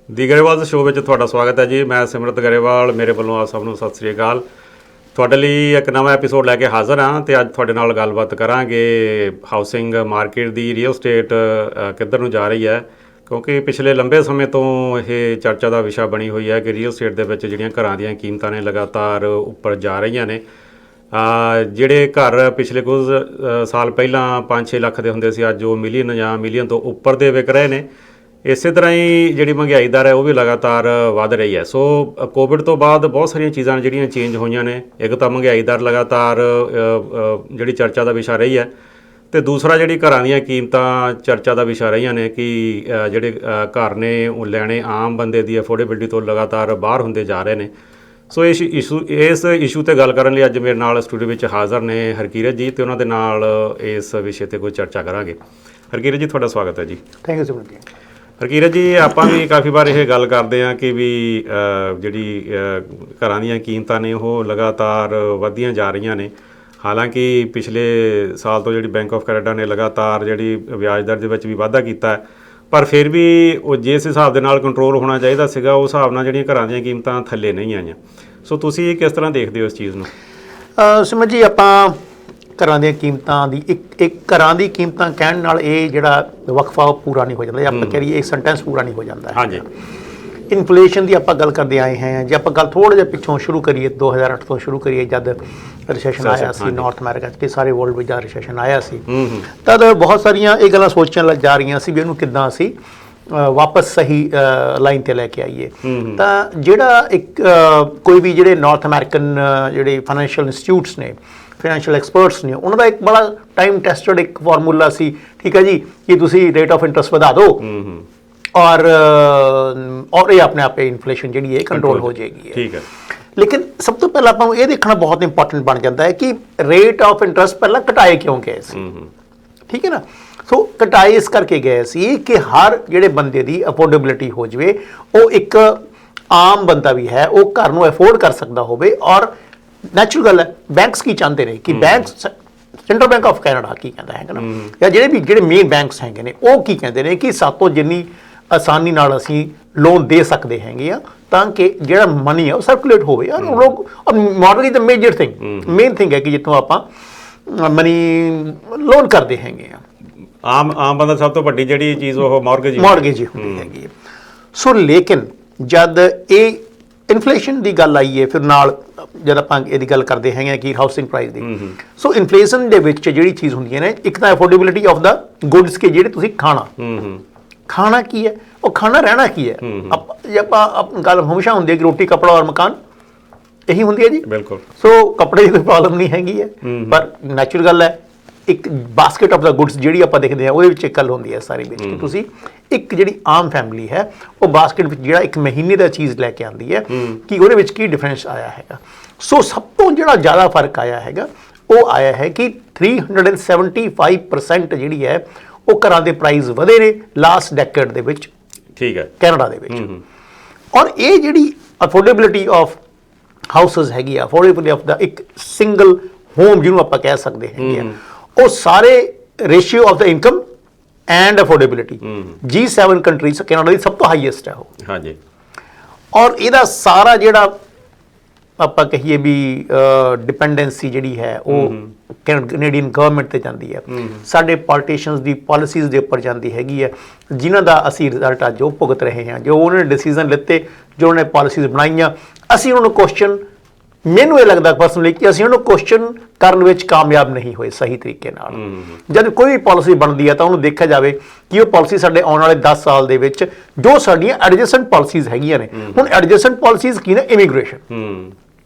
ਦੀ Grewal show ਵਿੱਚ ਤੁਹਾਡਾ ਸਵਾਗਤ ਹੈ ਜੀ। ਮੈਂ ਸਿਮਰਤ ਗਰੇਵਾਲ, ਮੇਰੇ ਵੱਲੋਂ ਆਪ ਸਭ ਨੂੰ ਸਤਿ ਸ੍ਰੀ ਅਕਾਲ। ਤੁਹਾਡੇ ਲਈ ਇੱਕ ਨਵਾਂ ਐਪੀਸੋਡ ਲੈ ਕੇ ਹਾਜ਼ਰ ਹਾਂ ਅਤੇ ਅੱਜ ਤੁਹਾਡੇ ਨਾਲ ਗੱਲਬਾਤ ਕਰਾਂਗੇ ਹਾਊਸਿੰਗ ਮਾਰਕੀਟ ਦੀ। ਰੀਅਲ ਸਟੇਟ ਕਿੱਧਰ ਨੂੰ ਜਾ ਰਹੀ ਹੈ, ਕਿਉਂਕਿ ਪਿਛਲੇ ਲੰਬੇ ਸਮੇਂ ਤੋਂ ਇਹ ਚਰਚਾ ਦਾ ਵਿਸ਼ਾ ਬਣੀ ਹੋਈ ਹੈ ਕਿ ਰੀਅਲ ਸਟੇਟ ਦੇ ਵਿੱਚ ਜਿਹੜੀਆਂ ਘਰਾਂ ਦੀਆਂ ਕੀਮਤਾਂ ਨੇ ਲਗਾਤਾਰ ਉੱਪਰ ਜਾ ਰਹੀਆਂ ਨੇ। ਜਿਹੜੇ ਘਰ ਪਿਛਲੇ ਕੁਝ ਸਾਲ ਪਹਿਲਾਂ 5-6 ਲੱਖ ਦੇ ਹੁੰਦੇ ਸੀ, ਅੱਜ ਉਹ ਮਿਲੀਅਨ ਜਾਂ ਮਿਲੀਅਨ ਤੋਂ ਉੱਪਰ ਦੇ ਵਿਕ ਰਹੇ ਨੇ। ਇਸੇ ਤਰ੍ਹਾਂ ਹੀ ਜਿਹੜੀ ਮਹਿੰਗਾਈ ਦਰ ਹੈ ਉਹ ਵੀ ਲਗਾਤਾਰ ਵੱਧ ਰਹੀ ਹੈ। ਸੋ ਕੋਵਿਡ ਤੋਂ ਬਾਅਦ ਬਹੁਤ ਸਾਰੀਆਂ ਚੀਜ਼ਾਂ ਜਿਹੜੀਆਂ ਚੇਂਜ ਹੋਈਆਂ ਨੇ। ਇੱਕ ਤਾਂ ਮਹਿੰਗਾਈ ਦਰ ਲਗਾਤਾਰ ਜਿਹੜੀ ਚਰਚਾ ਦਾ ਵਿਸ਼ਾ ਰਹੀ ਹੈ, ਅਤੇ ਦੂਸਰਾ ਜਿਹੜੀ ਘਰਾਂ ਦੀਆਂ ਕੀਮਤਾਂ ਚਰਚਾ ਦਾ ਵਿਸ਼ਾ ਰਹੀਆਂ ਨੇ ਕਿ ਜਿਹੜੇ ਘਰ ਨੇ ਉਹ ਲੈਣੇ ਆਮ ਬੰਦੇ ਦੀ ਅਫੋਰਡੇਬਿਲਿਟੀ ਤੋਂ ਲਗਾਤਾਰ ਬਾਹਰ ਹੁੰਦੇ ਜਾ ਰਹੇ ਨੇ। ਸੋ ਇਸ ਇਸ਼ੂ 'ਤੇ ਗੱਲ ਕਰਨ ਲਈ ਅੱਜ ਮੇਰੇ ਨਾਲ ਸਟੂਡੀਓ ਵਿੱਚ ਹਾਜ਼ਰ ਨੇ ਹਰਕੀਰਤ ਜੀ, ਅਤੇ ਉਹਨਾਂ ਦੇ ਨਾਲ ਇਸ ਵਿਸ਼ੇ 'ਤੇ ਕੋਈ ਚਰਚਾ ਕਰਾਂਗੇ। ਹਰਕੀਰਤ ਜੀ, ਤੁਹਾਡਾ ਸਵਾਗਤ ਹੈ ਜੀ। ਥੈਂਕ ਯੂ ਸਿਮਰਨ ਜੀ। ਹਰਕੀਰਤ ਜੀ, ਆਪਾਂ ਵੀ ਕਾਫੀ ਵਾਰ ਇਹ ਗੱਲ ਕਰਦੇ ਹਾਂ ਕਿ ਵੀ ਜਿਹੜੀ ਘਰਾਂ ਦੀਆਂ ਕੀਮਤਾਂ ਨੇ ਉਹ ਲਗਾਤਾਰ ਵਧਦੀਆਂ ਜਾ ਰਹੀਆਂ ਨੇ। ਹਾਲਾਂਕਿ ਪਿਛਲੇ ਸਾਲ ਤੋਂ ਜਿਹੜੀ ਬੈਂਕ ਆਫ ਕੈਨੇਡਾ ਨੇ ਲਗਾਤਾਰ ਜਿਹੜੀ ਵਿਆਜ ਦਰ ਦੇ ਵਿੱਚ ਵੀ ਵਾਧਾ ਕੀਤਾ ਹੈ, ਪਰ ਫਿਰ ਵੀ ਉਹ ਜਿਸ ਹਿਸਾਬ ਦੇ ਨਾਲ ਕੰਟਰੋਲ ਹੋਣਾ ਚਾਹੀਦਾ ਸੀਗਾ ਉਸ ਹਿਸਾਬ ਨਾਲ ਜਿਹੜੀਆਂ ਘਰਾਂ ਦੀਆਂ ਕੀਮਤਾਂ ਥੱਲੇ ਨਹੀਂ ਆਈਆਂ। ਸੋ ਤੁਸੀਂ ਕਿਸ ਤਰ੍ਹਾਂ ਦੇਖਦੇ ਹੋ ਇਸ ਚੀਜ਼ ਨੂੰ? ਸਿਮਰਨ ਜੀ, ਆਪਾਂ ਘਰਾਂ ਦੀਆਂ ਕੀਮਤਾਂ ਦੀ ਇੱਕ ਘਰਾਂ ਦੀ ਕੀਮਤਾਂ ਕਹਿਣ ਨਾਲ ਇਹ ਜਿਹੜਾ ਵਕਫਾ ਪੂਰਾ ਨਹੀਂ ਹੋ ਜਾਂਦਾ, ਆਪਾਂ ਕਹਿ ਲਈਏ ਇੱਕ ਸੈਂਟੈਂਸ ਪੂਰਾ ਨਹੀਂ ਹੋ ਜਾਂਦਾ। ਹਾਂਜੀ। ਇਨਫਲੇਸ਼ਨ ਦੀ ਆਪਾਂ ਗੱਲ ਕਰਦੇ ਆਏ ਹਾਂ। ਜੇ ਆਪਾਂ ਗੱਲ ਥੋੜ੍ਹਾ ਜਿਹਾ ਪਿੱਛੋਂ ਸ਼ੁਰੂ ਕਰੀਏ, 2008 ਤੋਂ ਸ਼ੁਰੂ ਕਰੀਏ, ਜਦ ਰਿਸੈਸ਼ਨ ਆਇਆ ਸੀ ਨਾਰਥ ਅਮਰੀਕਾ 'ਚ ਅਤੇ ਸਾਰੇ ਵਰਲਡ ਵਿੱਚ ਜਦ ਰਿਸੈਸ਼ਨ ਆਇਆ ਸੀ, ਤਦ ਬਹੁਤ ਸਾਰੀਆਂ ਇਹ ਗੱਲਾਂ ਸੋਚਣ ਜਾ ਰਹੀਆਂ ਸੀ ਵੀ ਇਹਨੂੰ ਕਿੱਦਾਂ ਅਸੀਂ ਵਾਪਸ ਸਹੀ ਲਾਈਨ 'ਤੇ ਲੈ ਕੇ ਆਈਏ। ਤਾਂ ਜਿਹੜਾ ਇੱਕ ਕੋਈ ਵੀ ਜਿਹੜੇ ਨਾਰਥ ਅਮਰੀਕਨ ਜਿਹੜੇ ਫਾਈਨੈਂਸ਼ੀਅਲ ਇੰਸਟੀਟਿਊਟਸ ਨੇ, ਫਾਈਨੈਂਸ਼ੀਅਲ ਐਕਸਪਰਟਸ ਨੇ, ਉਹਨਾਂ ਦਾ ਇੱਕ ਬੜਾ ਟਾਈਮ ਟੈਸਟਡ ਇੱਕ ਫਾਰਮੂਲਾ ਸੀ, ਠੀਕ ਹੈ ਜੀ, ਕਿ ਤੁਸੀਂ ਰੇਟ ਆਫ ਇੰਟਰਸਟ ਵਧਾ ਦਿਓ ਔਰ ਇਹ ਆਪਣੇ ਆਪੇ ਇਨਫਲੇਸ਼ਨ ਜਿਹੜੀ ਹੈ ਕੰਟਰੋਲ ਹੋ ਜਾਏਗੀ। ਠੀਕ ਹੈ। ਲੇਕਿਨ ਸਭ ਤੋਂ ਪਹਿਲਾਂ ਆਪਾਂ ਨੂੰ ਇਹ ਦੇਖਣਾ ਬਹੁਤ ਇੰਪੋਰਟੈਂਟ ਬਣ ਜਾਂਦਾ ਹੈ ਕਿ ਰੇਟ ਆਫ ਇੰਟਰਸਟ ਪਹਿਲਾਂ ਘਟਾਏ ਕਿਉਂ ਗਏ ਸੀ। ਠੀਕ ਹੈ ਨਾ। ਸੋ ਘਟਾਏ ਇਸ ਕਰਕੇ ਗਏ ਸੀ ਕਿ ਹਰ ਜਿਹੜੇ ਬੰਦੇ ਦੀ ਅਫੋਰਡੇਬਿਲਿਟੀ ਹੋ ਜਾਵੇ, ਉਹ ਇੱਕ ਆਮ ਬੰਦਾ ਵੀ ਹੈ ਉਹ ਘਰ ਨੂੰ ਅਫੋਰਡ ਕਰ ਸਕਦਾ ਹੋਵੇ। ਔਰ ਨੈਚੁਰਲ ਗੱਲ ਹੈ, ਬੈਂਕਸ ਕੀ ਚਾਹੁੰਦੇ ਨੇ ਕਿ ਸੈਂਟਰਲ ਬੈਂਕ ਆਫ ਕੈਨੇਡਾ ਕੀ ਕਹਿੰਦਾ ਹੈਗਾ ਨਾ, ਜਾਂ ਜਿਹੜੇ ਮੇਨ ਬੈਂਕਸ ਹੈਗੇ ਨੇ ਉਹ ਕੀ ਕਹਿੰਦੇ ਨੇ ਕਿ ਸਾਤੋਂ ਜਿੰਨੀ ਆਸਾਨੀ ਨਾਲ ਅਸੀਂ ਲੋਨ ਦੇ ਸਕਦੇ ਹੈਗੇ ਆ, ਤਾਂ ਕਿ ਜਿਹੜਾ ਮਨੀ ਹੈ ਉਹ ਸਰਕੂਲੇਟ ਹੋਵੇ। ਯਾਰ ਲੋਕ ਮਾਰਗੇਜ ਦਾ ਮੇਜਰ ਮੇਨ ਥਿੰਗ ਹੈ ਕਿ ਜਿੱਥੋਂ ਆਪਾਂ ਮਨੀ ਲੋਨ ਕਰਦੇ ਹੈਗੇ ਆ। ਆਮ ਬੰਦਾ ਸਭ ਤੋਂ ਵੱਡੀ ਜਿਹੜੀ ਚੀਜ਼ ਉਹ ਮਾਰਗੇਜ ਹੀ ਹੁੰਦੀ ਹੈਗੀ ਹੈ। ਸੋ ਲੇਕਿਨ ਜਦ ਇਹ ਇਨਫਲੇਸ਼ਨ ਦੀ ਗੱਲ ਆਈ ਹੈ, ਫਿਰ ਨਾਲ ਜਦ ਆਪਾਂ ਇਹਦੀ ਗੱਲ ਕਰਦੇ ਹੈਗੇ ਕਿ ਹਾਊਸਿੰਗ ਪ੍ਰਾਈਸ ਦੀ, ਸੋ ਇਨਫਲੇਸ਼ਨ ਦੇ ਵਿੱਚ ਜਿਹੜੀ ਚੀਜ਼ ਹੁੰਦੀਆਂ ਨੇ, ਇੱਕ ਤਾਂ ਅਫੋਰਡੇਬਿਲਿਟੀ ਆਫ ਦਾ ਗੁੱਡਸ ਕਿ ਜਿਹੜੇ ਤੁਸੀਂ ਖਾਣਾ ਕੀ ਹੈ, ਉਹ ਖਾਣਾ ਰਹਿਣਾ ਕੀ ਹੈ। ਜੇ ਆਪਾਂ ਗੱਲ ਹਮੇਸ਼ਾ ਹੁੰਦੀ ਹੈ ਕਿ ਰੋਟੀ ਕੱਪੜਾ ਔਰ ਮਕਾਨ, ਇਹੀ ਹੁੰਦੀ ਹੈ ਜੀ। ਬਿਲਕੁਲ। ਸੋ ਕੱਪੜੇ ਦੀ ਕੋਈ ਪ੍ਰੋਬਲਮ ਨਹੀਂ ਹੈਗੀ ਹੈ, ਪਰ ਨੈਚੁਰਲ ਗੱਲ ਹੈ ਇੱਕ ਬਾਸਕਟ ਆਫ ਦਾ ਗੁੱਡਸ ਜਿਹੜੀ ਆਪਾਂ ਦੇਖਦੇ ਹਾਂ ਉਹਦੇ ਵਿੱਚ ਇੱਕ ਗੱਲ ਹੁੰਦੀ ਹੈ ਸਾਰੀ ਵਿੱਚ ਕਿ ਤੁਸੀਂ ਇੱਕ ਜਿਹੜੀ ਆਮ ਫੈਮਿਲੀ ਹੈ ਉਹ ਬਾਸਕਟ ਵਿੱਚ ਜਿਹੜਾ ਇੱਕ ਮਹੀਨੇ ਦਾ ਚੀਜ਼ ਲੈ ਕੇ ਆਉਂਦੀ ਹੈ ਕਿ ਉਹਦੇ ਵਿੱਚ ਕੀ ਡਿਫਰੈਂਸ ਆਇਆ ਹੈਗਾ। ਸੋ ਸਭ ਤੋਂ ਜਿਹੜਾ ਜ਼ਿਆਦਾ ਫਰਕ ਆਇਆ ਹੈਗਾ ਉਹ ਆਇਆ ਹੈ ਕਿ 375% ਜਿਹੜੀ ਹੈ ਉਹ ਘਰਾਂ ਦੇ ਪ੍ਰਾਈਸ ਵਧੇ ਨੇ ਲਾਸਟ ਡੈਕੇਡ ਦੇ ਵਿੱਚ। ਠੀਕ ਹੈ। ਕੈਨੇਡਾ ਦੇ ਵਿੱਚ। ਔਰ ਇਹ ਜਿਹੜੀ ਅਫੋਰਡੇਬਿਲਿਟੀ ਆਫ ਹਾਊਸਸ ਹੈਗੀ ਆ, ਅਫੋਰਡੇਬਿਲਿਟੀ ਆਫ ਦਾ ਇੱਕ ਸਿੰਗਲ ਹੋਮ ਜਿਹਨੂੰ ਆਪਾਂ ਕਹਿ ਸਕਦੇ ਹੈਗੇ ਆ, ਉਹ ਸਾਰੇ ratio of the income and affordability G7 countries Canada ਦੀ ਸਭ ਤੋਂ ਹਾਈਐਸਟ ਹੈ ਉਹ। ਹਾਂਜੀ। ਔਰ ਇਹਦਾ ਸਾਰਾ ਜਿਹੜਾ ਆਪਾਂ ਕਹੀਏ ਵੀ ਡਿਪੈਂਡੈਂਸੀ ਜਿਹੜੀ ਹੈ ਉਹ ਕੈਨੇਡੀਅਨ ਗਵਰਨਮੈਂਟ 'ਤੇ ਜਾਂਦੀ ਹੈ, ਸਾਡੇ ਪੋਲੀਟੀਸ਼ੀਅਨਸ ਦੀ ਪਾਲਿਸੀਜ਼ ਦੇ ਉੱਪਰ ਜਾਂਦੀ ਹੈਗੀ ਹੈ, ਜਿਨ੍ਹਾਂ ਦਾ ਅਸੀਂ ਰਿਜ਼ਲਟ ਅੱਜ ਉਹ ਭੁਗਤ ਰਹੇ ਹਾਂ। ਜੋ ਉਹਨਾਂ ਨੇ ਡਿਸੀਜ਼ਨ ਲਿੱਤੇ, ਜੋ ਉਹਨਾਂ ਨੇ ਪਾਲਿਸੀਜ਼ ਬਣਾਈਆਂ, ਅਸੀਂ ਉਹਨਾਂ ਨੂੰ ਕੁਐਸਚਨ, ਮੈਨੂੰ ਇਹ ਲੱਗਦਾ ਪਰਸਨਲੀ ਕਿ ਅਸੀਂ ਉਹਨੂੰ ਕੁਐਸਚਨ ਕਰਨ ਵਿੱਚ ਕਾਮਯਾਬ ਨਹੀਂ ਹੋਏ ਸਹੀ ਤਰੀਕੇ ਨਾਲ। ਜਦ ਕੋਈ ਵੀ ਪਾਲਿਸੀ ਬਣਦੀ ਹੈ ਤਾਂ ਉਹਨੂੰ ਦੇਖਿਆ ਜਾਵੇ ਕਿ ਉਹ ਪਾਲਿਸੀ ਸਾਡੇ ਆਉਣ ਵਾਲੇ 10 ਸਾਲ ਦੇ ਵਿੱਚ ਜੋ ਸਾਡੀਆਂ ਐਡਜਸਟੈਂਟ ਪਾਲਿਸੀਜ਼ ਹੈਗੀਆਂ ਨੇ। ਹੁਣ ਐਡਜਸਟੈਂਟ ਪਾਲਿਸੀਜ਼ ਕੀ ਨੇ? ਇਮੀਗ੍ਰੇਸ਼ਨ।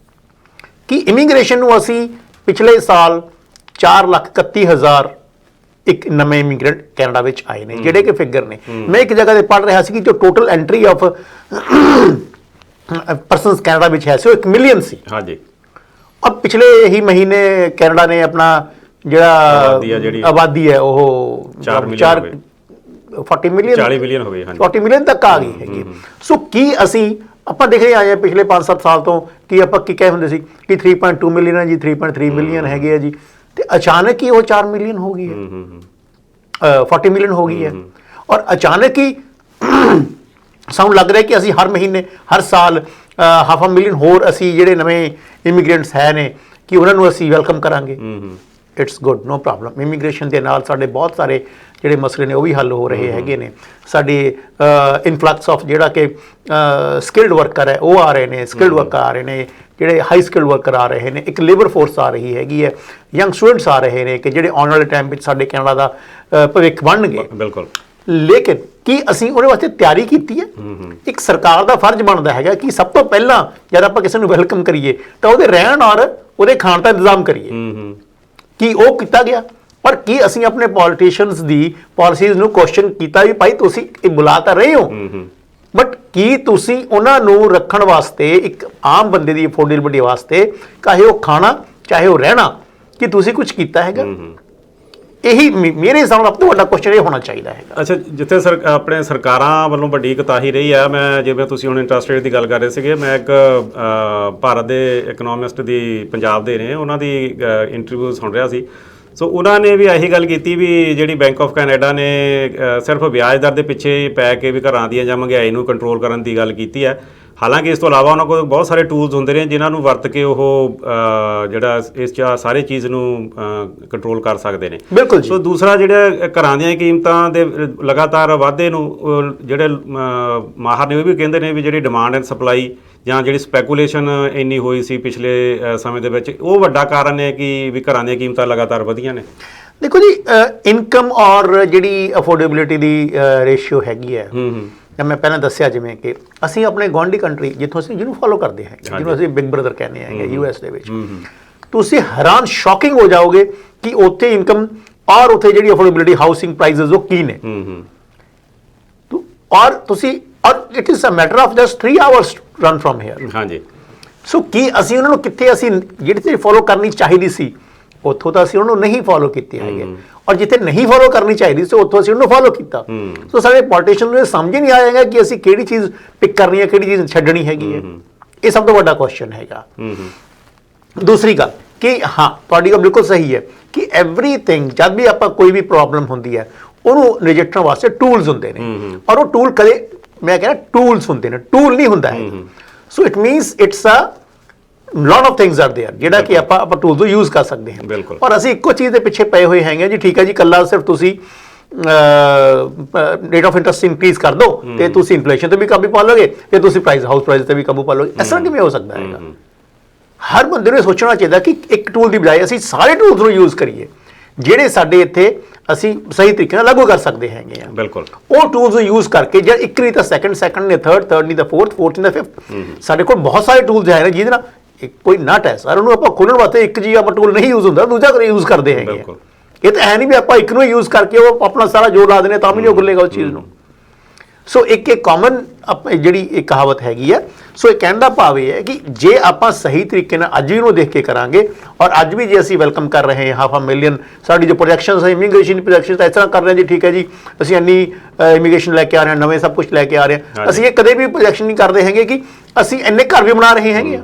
ਕਿ ਇਮੀਗ੍ਰੇਸ਼ਨ ਨੂੰ ਅਸੀਂ ਪਿਛਲੇ ਸਾਲ 4,31,000 ਇੱਕ ਨਵੇਂ ਇਮੀਗ੍ਰੈਂਟ ਕੈਨੇਡਾ ਵਿੱਚ ਆਏ ਨੇ, ਜਿਹੜੇ ਕਿ ਫਿਗਰ ਨੇ। ਮੈਂ ਇੱਕ ਜਗ੍ਹਾ 'ਤੇ ਪੜ੍ਹ ਰਿਹਾ ਸੀ ਕਿ ਜੋ total entry of persons Canada ਵਿੱਚ ਹੈ ਸੀ ਉਹ 1 ਮਿਲੀਅਨ ਸੀ। ਹਾਂਜੀ। ਔਰ ਪਿਛਲੇ ਹੀ ਮਹੀਨੇ ਕੈਨੇਡਾ ਨੇ ਆਪਣਾ ਜਿਹੜਾ ਆਬਾਦੀ ਹੈ ਉਹ 40 ਮਿਲੀਅਨ 40 ਮਿਲੀਅਨ ਹੋ ਗਈ। 40 ਮਿਲੀਅਨ ਤੱਕ ਆ ਗਈ ਹੈਗੀ। ਸੋ ਕੀ ਅਸੀਂ ਆਪਾਂ ਦੇਖਦੇ ਆਏ ਹਾਂ ਪਿਛਲੇ 5-7 ਸਾਲ ਤੋਂ ਕਿ ਆਪਾਂ ਕੀ ਕਹੇ ਹੁੰਦੇ ਸੀ ਕਿ 3.2 ਮਿਲੀਅਨ ਹੈ ਜੀ, 3.3 ਮਿਲੀਅਨ ਹੈਗੇ ਆ ਜੀ, ਤੇ ਅਚਾਨਕ ਹੀ ਉਹ 4 ਮਿਲੀਅਨ ਹੋ ਗਈ ਹੈ, 40 ਮਿਲੀਅਨ ਹੋ ਗਈ ਹੈ। ਔਰ ਅਚਾਨਕ ਹੀ ਸਾਨੂੰ ਲੱਗ ਰਿਹਾ ਕਿ ਅਸੀਂ ਹਰ ਮਹੀਨੇ ਹਰ ਸਾਲ 500,000 ਹੋਰ ਅਸੀਂ ਜਿਹੜੇ ਨਵੇਂ ਇਮੀਗ੍ਰੈਂਟਸ ਹੈ ਨੇ ਕਿ ਉਹਨਾਂ ਨੂੰ ਅਸੀਂ ਵੈਲਕਮ ਕਰਾਂਗੇ। It's good, no problem. Immigration ਦੇ ਨਾਲ ਸਾਡੇ ਬਹੁਤ ਸਾਰੇ ਜਿਹੜੇ ਮਸਲੇ ਨੇ ਉਹ ਵੀ ਹੱਲ ਹੋ ਰਹੇ ਹੈਗੇ ਨੇ। ਸਾਡੇ ਇਨਫਲਕਸ ਆਫ ਜਿਹੜਾ ਕਿ ਸਕਿਲਡ ਵਰਕਰ ਹੈ ਉਹ ਆ ਰਹੇ ਨੇ, ਸਕਿਲਡ ਵਰਕਰ ਆ ਰਹੇ ਨੇ, ਜਿਹੜੇ ਹਾਈ ਸਕਿਲਡ ਵਰਕਰ ਆ ਰਹੇ ਨੇ, ਇੱਕ ਲੇਬਰ ਫੋਰਸ ਆ ਰਹੀ ਹੈਗੀ ਹੈ, ਯੰਗ ਸਟੂਡੈਂਟਸ ਆ ਰਹੇ ਨੇ ਕਿ ਜਿਹੜੇ ਆਉਣ ਵਾਲੇ ਟਾਈਮ ਵਿੱਚ ਸਾਡੇ ਕੈਨੇਡਾ ਦਾ ਭਵਿੱਖ ਬਣਨਗੇ। ਬਿਲਕੁਲ। ਲੇਕਿਨ ਕੀ ਅਸੀਂ ਉਹਦੇ ਵਾਸਤੇ ਤਿਆਰੀ ਕੀਤੀ ਹੈ? ਇੱਕ ਸਰਕਾਰ ਦਾ ਫਰਜ਼ ਬਣਦਾ ਹੈਗਾ ਕਿ ਸਭ ਤੋਂ ਪਹਿਲਾਂ ਜਦ ਆਪਾਂ ਕਿਸੇ ਨੂੰ ਵੈਲਕਮ ਕਰੀਏ ਤਾਂ ਉਹਦੇ ਰਹਿਣ ਔਰ ਉਹਦੇ ਖਾਣ ਦਾ ਇੰਤਜ਼ਾਮ ਕਰੀਏ। ਕੀ ਉਹ ਕੀਤਾ ਗਿਆ? ਪਰ ਕੀ ਅਸੀਂ ਆਪਣੇ ਪੋਲੀਟੀਸ਼ੀਅਨਸ ਦੀ ਪਾਲਿਸੀਜ਼ ਨੂੰ ਕੁਐਸਚਨ ਕੀਤਾ ਵੀ ਭਾਈ ਤੁਸੀਂ ਇਹ ਬੁਲਾ ਤਾਂ ਰਹੇ ਹੋ, ਬਟ ਕੀ ਤੁਸੀਂ ਉਹਨਾਂ ਨੂੰ ਰੱਖਣ ਵਾਸਤੇ ਇੱਕ ਆਮ ਬੰਦੇ ਦੀ ਅਫੋਰਡੇਬਿਲਟੀ ਵਾਸਤੇ, ਚਾਹੇ ਉਹ ਖਾਣਾ ਚਾਹੇ ਉਹ ਰਹਿਣਾ, ਕੀ ਤੁਸੀਂ ਕੁਝ ਕੀਤਾ ਹੈਗਾ? ਇਹੀ ਮੇਰੇ ਹਿਸਾਬ ਨਾਲ ਸਭ ਤੋਂ ਵੱਡਾ ਕੁਐਸਚਨ ਇਹ ਹੋਣਾ ਚਾਹੀਦਾ ਹੈਗਾ। ਅੱਛਾ, ਜਿੱਥੇ ਆਪਣੇ ਸਰਕਾਰਾਂ ਵੱਲੋਂ ਵੱਡੀ ਕੁਤਾਹੀ ਰਹੀ ਆ, ਮੈਂ ਜਿਵੇਂ ਤੁਸੀਂ ਹੁਣ ਇੰਟਰਸਟ ਰੇਟ ਦੀ ਗੱਲ ਕਰ ਰਹੇ ਸੀਗੇ, ਮੈਂ ਇੱਕ ਭਾਰਤ ਦੇ ਇਕਨੋਮਿਸਟ ਦੀ ਪੰਜਾਬ ਦੇ ਨੇ ਉਹਨਾਂ ਦੀ ਇੰਟਰਵਿਊ ਸੁਣ ਰਿਹਾ ਸੀ। ਸੋ ਉਹਨਾਂ ਨੇ ਵੀ ਇਹੀ ਗੱਲ ਕੀਤੀ ਵੀ ਜਿਹੜੀ ਬੈਂਕ ਆਫ ਕੈਨੇਡਾ ਨੇ ਸਿਰਫ ਵਿਆਜ ਦਰ ਦੇ ਪਿੱਛੇ ਪੈ ਕੇ ਵੀ ਘਰਾਂ ਦੀਆਂ ਜਾਂ ਮਹਿੰਗਾਈ ਨੂੰ ਕੰਟਰੋਲ ਕਰਨ ਦੀ ਗੱਲ ਕੀਤੀ ਹੈ। ਹਾਲਾਂਕਿ ਇਸ ਤੋਂ ਇਲਾਵਾ ਉਹਨਾਂ ਕੋਲ ਬਹੁਤ ਸਾਰੇ ਟੂਲਸ ਹੁੰਦੇ ਨੇ ਜਿਨ੍ਹਾਂ ਨੂੰ ਵਰਤ ਕੇ ਉਹ ਜਿਹੜਾ ਇਸ ਸਾਰੇ ਚੀਜ਼ ਨੂੰ ਕੰਟਰੋਲ ਕਰ ਸਕਦੇ ਨੇ। ਬਿਲਕੁਲ ਜੀ। ਸੋ ਦੂਸਰਾ ਜਿਹੜਾ ਘਰਾਂ ਦੀਆਂ ਕੀਮਤਾਂ ਦੇ ਲਗਾਤਾਰ ਵਾਧੇ ਨੂੰ ਜਿਹੜੇ ਮਾਹਰ ਨੇ ਉਹ ਵੀ ਕਹਿੰਦੇ ਨੇ ਵੀ ਜਿਹੜੀ ਡਿਮਾਂਡ ਐਂਡ ਸਪਲਾਈ ਜਾਂ ਜਿਹੜੀ ਸਪੈਕੂਲੇਸ਼ਨ ਇੰਨੀ ਹੋਈ ਸੀ ਪਿਛਲੇ ਸਮੇਂ ਦੇ ਵਿੱਚ, ਉਹ ਵੱਡਾ ਕਾਰਨ ਹੈ ਕਿ ਵੀ ਘਰਾਂ ਦੀਆਂ ਕੀਮਤਾਂ ਲਗਾਤਾਰ ਵਧੀਆਂ ਨੇ। ਦੇਖੋ ਜੀ, ਇਨਕਮ ਔਰ ਜਿਹੜੀ ਅਫੋਰਡੇਬਿਲਿਟੀ ਦੀ ਰੇਸ਼ੀਓ ਹੈਗੀ ਹੈ, ਮੈਂ ਪਹਿਲਾਂ ਦੱਸਿਆ ਜਿਵੇਂ ਕਿ ਅਸੀਂ ਆਪਣੇ ਗੁਆਂਢੀ ਕੰਟਰੀ ਜਿੱਥੋਂ ਅਸੀਂ ਜਿਹਨੂੰ ਫੋਲੋ ਕਰਦੇ ਹਾਂ, ਜਿਹਨੂੰ ਅਸੀਂ ਬਿਗ ਬ੍ਰਦਰ ਕਹਿੰਦੇ ਹੈਗੇ US ਦੇ ਵਿੱਚ, ਤੁਸੀਂ ਹੈਰਾਨ ਸ਼ੌਕਿੰਗ ਹੋ ਜਾਓਗੇ ਕਿ ਉੱਥੇ ਇਨਕਮ ਔਰ ਉੱਥੇ ਜਿਹੜੀ ਅਫੋਰਡੇਬਿਲਿਟੀ ਹਾਊਸਿੰਗ ਪ੍ਰਾਈਸਿਸ ਉਹ ਕੀ ਨੇ। ਔਰ ਤੁਸੀਂ ਔਰ it is a matter of just 3 hours run from here. ਹਾਂਜੀ। ਸੋ ਕੀ ਅਸੀਂ ਉਹਨਾਂ ਨੂੰ ਕਿੱਥੇ ਅਸੀਂ ਜਿਹੜੀ ਚੀਜ਼ ਫੋਲੋ ਕਰਨੀ ਚਾਹੀਦੀ ਸੀ ਉੱਥੋਂ ਤਾਂ ਅਸੀਂ ਉਹਨੂੰ ਨਹੀਂ ਫੋਲੋ ਕੀਤੇ ਹੈਗੇ, ਔਰ ਜਿੱਥੇ ਨਹੀਂ ਫੋਲੋ ਕਰਨੀ ਚਾਹੀਦੀ ਸੀ ਉੱਥੋਂ ਅਸੀਂ ਉਹਨੂੰ ਫੋਲੋ ਕੀਤਾ। ਸੋ ਸਾਡੇ ਪੋਲੀਟੀਸ਼ੀਅਨ ਨੂੰ ਇਹ ਸਮਝ ਹੀ ਨਹੀਂ ਆਏਗਾ ਕਿ ਅਸੀਂ ਕਿਹੜੀ ਚੀਜ਼ ਪਿਕ ਕਰਨੀ ਹੈ, ਕਿਹੜੀ ਚੀਜ਼ ਛੱਡਣੀ ਹੈਗੀ ਹੈ। ਇਹ ਸਭ ਤੋਂ ਵੱਡਾ ਕੁਐਸਚਨ ਹੈਗਾ। ਦੂਸਰੀ ਗੱਲ ਕਿ ਹਾਂ, ਤੁਹਾਡੀ ਗੱਲ ਬਿਲਕੁਲ ਸਹੀ ਹੈ ਕਿ ਐਵਰੀਥਿੰਗ ਜਦ ਵੀ ਆਪਾਂ ਕੋਈ ਵੀ ਪ੍ਰੋਬਲਮ ਹੁੰਦੀ ਹੈ ਉਹਨੂੰ ਨਜਿੱਠਣ ਵਾਸਤੇ ਟੂਲਸ ਹੁੰਦੇ ਨੇ, ਔਰ ਉਹ ਟੂਲ ਕਦੇ ਮੈਂ ਕਹਿੰਦਾ ਟੂਲਸ ਹੁੰਦੇ ਨੇ, ਟੂਲ ਨਹੀਂ ਹੁੰਦਾ ਹੈ। So it means it's a lot of things are there ਜਿਹੜਾ ਕਿ ਆਪਾਂ ਟੂਲਸ ਨੂੰ ਯੂਜ਼ ਕਰ ਸਕਦੇ ਹਾਂ। ਔਰ ਅਸੀਂ ਇੱਕੋ ਚੀਜ਼ ਦੇ ਪਿੱਛੇ ਪਏ ਹੋਏ ਹੈਗੇ ਜੀ, ਠੀਕ ਹੈ ਜੀ, ਕੱਲਾ ਸਿਰਫ ਤੁਸੀਂ ਰੇਟ ਆਫ ਇੰਟਰਸਟ ਇਨਕਰੀਜ਼ ਕਰ ਦਿਓ ਤੇ ਤੁਸੀਂ ਇਨਫਲੇਸ਼ਨ ਤੇ ਵੀ ਕਾਬੂ ਪਾ ਲਓਗੇ ਤੇ ਤੁਸੀਂ ਹਾਊਸ ਪ੍ਰਾਈਸ ਤੇ ਵੀ ਕਾਬੂ ਪਾ ਲਓਗੇ। ਐਸਾ ਕਿਵੇਂ ਹੋ ਸਕਦਾ ਹੈਗਾ? ਹਰ ਬੰਦੇ ਨੂੰ ਸੋਚਣਾ ਚਾਹੀਦਾ ਕਿ ਇੱਕ ਟੂਲ ਦੀ ਬਜਾਏ ਅਸੀਂ ਸਾਰੇ ਟੂਲਸ ਨੂੰ ਯੂਜ਼ ਕਰੀਏ ਜਿਹੜੇ ਸਾਡੇ ਇੱਥੇ ਅਸੀਂ ਸਹੀ ਤਰੀਕੇ ਨਾਲ ਲਾਗੂ ਕਰ ਸਕਦੇ ਹੈਗੇ ਆ। ਬਿਲਕੁਲ। ਉਹ ਟੂਲਸ ਨੂੰ ਯੂਜ਼ ਕਰਕੇ ਜੇ ਇੱਕ ਨਹੀਂ ਤਾਂ ਸੈਕੰਡ ਨੇ ਥਰਡ ਨਹੀਂ ਤਾਂ ਫੋਰਥ ਨਹੀਂ ਤਾਂ ਫਿਫਥ, ਸਾਡੇ ਕੋਲ ਬਹੁਤ ਸਾਰੇ ਟੂਲਸ ਹੈ ਨੇ ਜਿਹਦੇ ਨਾਲ ਕੋਈ ਨਟ ਹੈ ਸਰ, ਉਹਨੂੰ ਆਪਾਂ ਖੋਲ੍ਹਣ ਵਾਸਤੇ ਇੱਕ ਜੀ ਆਪਾਂ ਟੂਲ ਨਹੀਂ ਯੂਜ਼ ਹੁੰਦਾ, ਦੂਜਾ ਯੂਜ਼ ਕਰਦੇ ਹੈਗੇ। ਇਹ ਤਾਂ ਹੈ ਨਹੀਂ ਵੀ ਆਪਾਂ ਇੱਕ ਨੂੰ ਯੂਜ਼ ਕਰਕੇ ਉਹ ਆਪਣਾ ਸਾਰਾ ਜੋਰ ਲਾ ਦੇਣੇ ਤਾਂ ਵੀ ਨਹੀਂ ਉਹ ਖੁੱਲੇਗਾ ਉਸ ਚੀਜ਼ ਨੂੰ। ਸੋ ਇੱਕ ਕਾਮਨ ਜਿਹੜੀ ਇੱਕ ਕਹਾਵਤ ਹੈਗੀ ਹੈ। ਸੋ ਇਹ ਕਹਿਣ ਦਾ ਭਾਵ ਇਹ ਹੈ ਕਿ ਜੇ ਆਪਾਂ ਸਹੀ ਤਰੀਕੇ ਨਾਲ ਅੱਜ ਵੀ ਉਹਨੂੰ ਦੇਖ ਕੇ ਕਰਾਂਗੇ, ਔਰ ਅੱਜ ਵੀ ਜੇ ਅਸੀਂ ਵੈਲਕਮ ਕਰ ਰਹੇ ਹਾਂ 500,000, ਸਾਡੀ ਜੋ ਪ੍ਰੋਜੈਕਸ਼ਨਸ ਹੈ ਇਮੀਗ੍ਰੇਸ਼ਨ ਪ੍ਰੋਜੈਕਸ਼ਨਸ ਇਸ ਤਰ੍ਹਾਂ ਕਰ ਰਹੇ ਹਾਂ ਜੀ, ਠੀਕ ਹੈ ਜੀ, ਅਸੀਂ ਇੰਨੀ ਇਮੀਗ੍ਰੇਸ਼ਨ ਲੈ ਕੇ ਆ ਰਹੇ ਹਾਂ, ਨਵੇਂ ਸਭ ਕੁਝ ਲੈ ਕੇ ਆ ਰਹੇ ਹਾਂ, ਅਸੀਂ ਇਹ ਕਦੇ ਵੀ ਪ੍ਰੋਜੈਕਸ਼ਨ ਨਹੀਂ ਕਰਦੇ ਹੈਗੇ ਕਿ ਅਸੀਂ ਇੰਨੇ ਘਰ ਵੀ ਬਣਾ ਰਹੇ ਹੈਗੇ।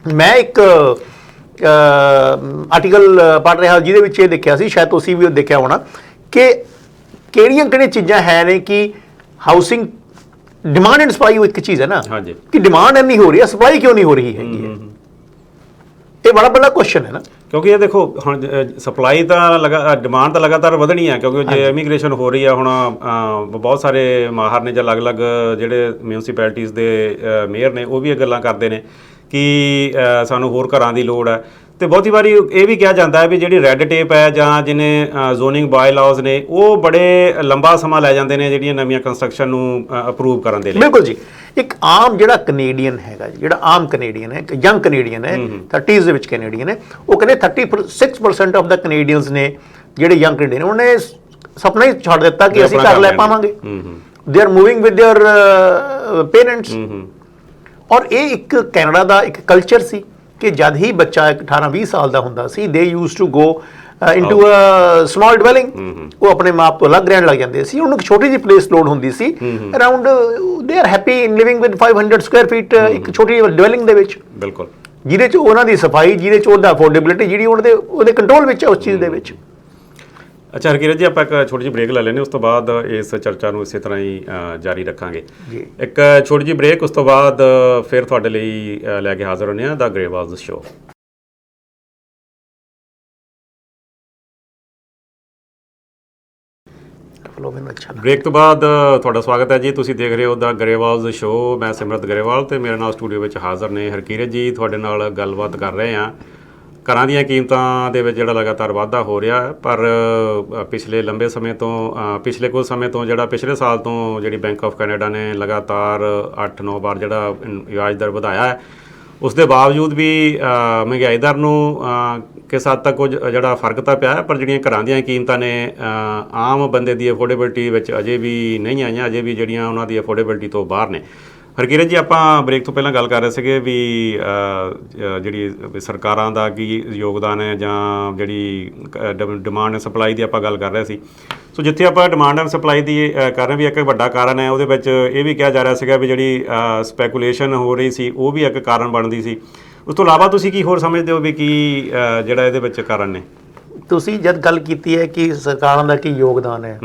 ਮੈਂ ਇੱਕ ਆਰਟੀਕਲ ਪੜ੍ਹ ਰਿਹਾ ਜਿਹਦੇ ਵਿੱਚ ਇਹ ਦੇਖਿਆ ਸੀ, ਸ਼ਾਇਦ ਤੁਸੀਂ ਵੀ ਦੇਖਿਆ ਹੋਣਾ, ਕਿ ਕਿਹੜੀਆਂ ਚੀਜ਼ਾਂ ਹੈ ਨੇ ਕਿ ਹਾਊਸਿੰਗ ਡਿਮਾਂਡ ਐਂਡ ਸਪਲਾਈ ਉਹ ਇੱਕ ਚੀਜ਼ ਹੈ ਨਾ, ਕਿ ਡਿਮਾਂਡ ਇੰਨੀ ਹੋ ਰਹੀ ਹੈ, ਸਪਲਾਈ ਕਿਉਂ ਨਹੀਂ ਹੋ ਰਹੀ ਹੈਗੀ ਹੈ। ਇਹ ਬੜਾ ਵੱਡਾ ਕੁਐਸਚਨ ਹੈ ਨਾ, ਕਿਉਂਕਿ ਇਹ ਦੇਖੋ ਹੁਣ ਸਪਲਾਈ ਤਾਂ ਡਿਮਾਂਡ ਤਾਂ ਲਗਾਤਾਰ ਵਧਣੀ ਹੈ, ਕਿਉਂਕਿ ਜੇ ਇਮੀਗ੍ਰੇਸ਼ਨ ਹੋ ਰਹੀ ਹੈ ਹੁਣ ਬਹੁਤ ਸਾਰੇ ਮਾਹਰ ਨੇ ਜਾਂ ਅਲੱਗ-ਅਲੱਗ ਜਿਹੜੇ ਮਿਊਨਿਸਪੈਲਿਟੀਜ਼ ਦੇ ਮੇਅਰ ਨੇ ਉਹ ਵੀ ਇਹ ਗੱਲਾਂ ਕਰਦੇ ਨੇ ਕਿ ਸਾਨੂੰ ਹੋਰ ਘਰਾਂ ਦੀ ਲੋੜ ਹੈ। ਤੇ ਬਹੁਤੀ ਵਾਰੀ ਇਹ ਵੀ ਕਿਹਾ ਜਾਂਦਾ ਹੈ ਵੀ ਜਿਹੜੀ ਰੈੱਡ ਟੇਪ ਹੈ ਜਾਂ ਜਿਹਨੇ ਜ਼ੋਨਿੰਗ ਬਾਏ ਲਾਜ਼ ਨੇ ਉਹ ਬੜੇ ਲੰਬਾ ਸਮਾਂ ਲੈ ਜਾਂਦੇ ਨੇ ਜਿਹੜੀਆਂ ਨਵੀਆਂ ਕੰਸਟਰਕਸ਼ਨ ਨੂੰ ਅਪਰੂਵ ਕਰਨ ਦੇ ਲਈ। ਬਿਲਕੁਲ ਜੀ। ਇੱਕ ਆਮ ਜਿਹੜਾ ਕੈਨੇਡੀਅਨ ਹੈਗਾ, ਜਿਹੜਾ ਆਮ ਕੈਨੇਡੀਅਨ ਹੈ, ਯੰਗ ਕੈਨੇਡੀਅਨ ਹੈ, 30s ਦੇ ਵਿੱਚ ਕੈਨੇਡੀਅਨ ਹੈ, ਉਹ ਕਹਿੰਦੇ 36% ਆਫ ਦਾ ਕੈਨੇਡੀਅਨਸ ਨੇ ਜਿਹੜੇ ਯੰਗ ਕੈਨੇਡੀਅਨ ਉਹਨੇ ਸੁਪਨਾ ਹੀ ਛੱਡ ਦਿੱਤਾ ਕਿ ਅਸੀਂ ਘਰ ਲੈ ਪਾਵਾਂਗੇ। They are moving with their parents. ਔਰ ਇਹ ਇੱਕ ਕੈਨੇਡਾ ਦਾ ਇੱਕ ਕਲਚਰ ਸੀ ਕਿ ਜਦ ਹੀ ਬੱਚਾ 18-20 ਸਾਲ ਦਾ ਹੁੰਦਾ ਸੀ, they use to go into a small dwelling, ਉਹ ਆਪਣੇ ਮਾਪ ਤੋਂ ਅਲੱਗ ਰਹਿਣ ਲੱਗ ਜਾਂਦੇ ਸੀ। ਉਹਨੂੰ ਇੱਕ ਛੋਟੀ ਜਿਹੀ ਪਲੇਸ ਲੋਡ ਹੁੰਦੀ ਸੀ, around they are happy in living with 500 square feet ਇੱਕ ਛੋਟੀ ਡਵੈਲਿੰਗ ਦੇ ਵਿੱਚ। ਬਿਲਕੁਲ। ਜਿਹਦੇ 'ਚ ਉਹਨਾਂ ਦੀ ਸਫਾਈ, ਜਿਹਦੇ 'ਚ ਉਹਦਾ ਅਫੋਰਡੇਬਿਲਿਟੀ ਜਿਹੜੀ ਉਹਦੇ ਕੰਟਰੋਲ ਵਿੱਚ ਹੈ ਉਸ ਚੀਜ਼ ਦੇ ਵਿੱਚ। ਅੱਛਾ ਹਰਕੀਰਤ ਜੀ, ਆਪਾਂ ਇੱਕ ਛੋਟੀ ਜਿਹੀ ਬ੍ਰੇਕ ਲੈ ਲੈਂਦੇ, ਉਸ ਤੋਂ ਬਾਅਦ ਇਸ ਚਰਚਾ ਨੂੰ ਇਸੇ ਤਰ੍ਹਾਂ ਹੀ ਜਾਰੀ ਰੱਖਾਂਗੇ ਜੀ। ਇੱਕ ਛੋਟੀ ਜਿਹੀ ਬ੍ਰੇਕ, ਉਸ ਤੋਂ ਬਾਅਦ ਫਿਰ ਤੁਹਾਡੇ ਲਈ ਲੈ ਕੇ ਹਾਜ਼ਰ ਹੁੰਦੇ ਹਾਂ ਦਾ ਗਰੇਵਾਲ ਸ਼ੋ। ਬ੍ਰੇਕ ਤੋਂ ਬਾਅਦ ਤੁਹਾਡਾ ਸਵਾਗਤ ਹੈ ਜੀ। ਤੁਸੀਂ ਦੇਖ ਰਹੇ ਹੋ ਦਾ ਗਰੇਵਾਲ ਸ਼ੋ। ਮੈਂ ਸਿਮਰਤ ਗਰੇਵਾਲ ਤੇ ਮੇਰੇ ਨਾਲ ਸਟੂਡੀਓ ਵਿੱਚ ਹਾਜ਼ਰ ਨੇ ਹਰਕੀਰਤ ਜੀ। ਤੁਹਾਡੇ ਨਾਲ ਗੱਲਬਾਤ ਕਰ ਰਹੇ ਹਾਂ। ਘਰਾਂ ਦੀਆਂ ਕੀਮਤਾਂ ਦੇ ਵਿੱਚ ਜਿਹੜਾ ਲਗਾਤਾਰ ਵਾਧਾ ਹੋ ਰਿਹਾ ਹੈ, ਪਰ ਪਿਛਲੇ ਲੰਬੇ ਸਮੇਂ ਤੋਂ ਪਿਛਲੇ ਕੁਝ ਸਮੇਂ ਤੋਂ ਜਿਹੜਾ ਪਿਛਲੇ ਸਾਲ ਤੋਂ ਜਿਹੜੀ ਬੈਂਕ ਆਫ ਕੈਨੇਡਾ ਨੇ ਲਗਾਤਾਰ 8-9 ਵਾਰ ਜਿਹੜਾ ਵਿਆਜ ਦਰ ਵਧਾਇਆ ਹੈ, ਉਸ ਦੇ ਬਾਵਜੂਦ ਵੀ ਮਹਿੰਗਾਈ ਦਰ ਨੂੰ ਕਿਸ ਹੱਦ ਤੱਕ ਕੁਝ ਜਿਹੜਾ ਫਰਕ ਤਾਂ ਪਿਆ, ਪਰ ਜਿਹੜੀਆਂ ਘਰਾਂ ਦੀਆਂ ਕੀਮਤਾਂ ਨੇ ਆਮ ਬੰਦੇ ਦੀ ਅਫੋਰਡੇਬਿਲਟੀ ਵਿੱਚ ਅਜੇ ਵੀ ਨਹੀਂ ਆਈਆਂ, ਅਜੇ ਵੀ ਜਿਹੜੀਆਂ ਉਹਨਾਂ ਦੀ ਅਫੋਰਡੇਬਿਲਟੀ ਤੋਂ ਬਾਹਰ ਨੇ। ਹਰਕੀਰਤ ਜੀ, ਆਪਾਂ ਬ੍ਰੇਕ ਤੋਂ ਪਹਿਲਾਂ ਗੱਲ ਕਰ ਰਹੇ ਸੀਗੇ ਵੀ ਜਿਹੜੀ ਸਰਕਾਰਾਂ ਦਾ ਕੀ ਯੋਗਦਾਨ ਹੈ ਜਾਂ ਜਿਹੜੀ ਡਿਮਾਂਡ ਐਂਡ ਸਪਲਾਈ ਦੀ ਆਪਾਂ ਗੱਲ ਕਰ ਰਹੇ ਸੀ। ਸੋ ਜਿੱਥੇ ਆਪਾਂ ਡਿਮਾਂਡ ਐਂਡ ਸਪਲਾਈ ਦੀ ਕਰ ਰਹੇ ਵੀ ਇੱਕ ਵੱਡਾ ਕਾਰਨ ਹੈ, ਉਹਦੇ ਵਿੱਚ ਇਹ ਵੀ ਕਿਹਾ ਜਾ ਰਿਹਾ ਸੀਗਾ ਵੀ ਜਿਹੜੀ ਸਪੈਕੂਲੇਸ਼ਨ ਹੋ ਰਹੀ ਸੀ ਉਹ ਵੀ ਇੱਕ ਕਾਰਨ ਬਣਦੀ ਸੀ। ਉਸ ਤੋਂ ਇਲਾਵਾ ਤੁਸੀਂ ਕੀ ਹੋਰ ਸਮਝਦੇ ਹੋ ਵੀ ਕੀ ਜਿਹੜਾ ਇਹਦੇ ਵਿੱਚ ਕਾਰਨ ਨੇ? ਤੁਸੀਂ ਜਦ ਗੱਲ ਕੀਤੀ ਹੈ ਕਿ ਸਰਕਾਰਾਂ ਦਾ ਕੀ ਯੋਗਦਾਨ ਹੈ,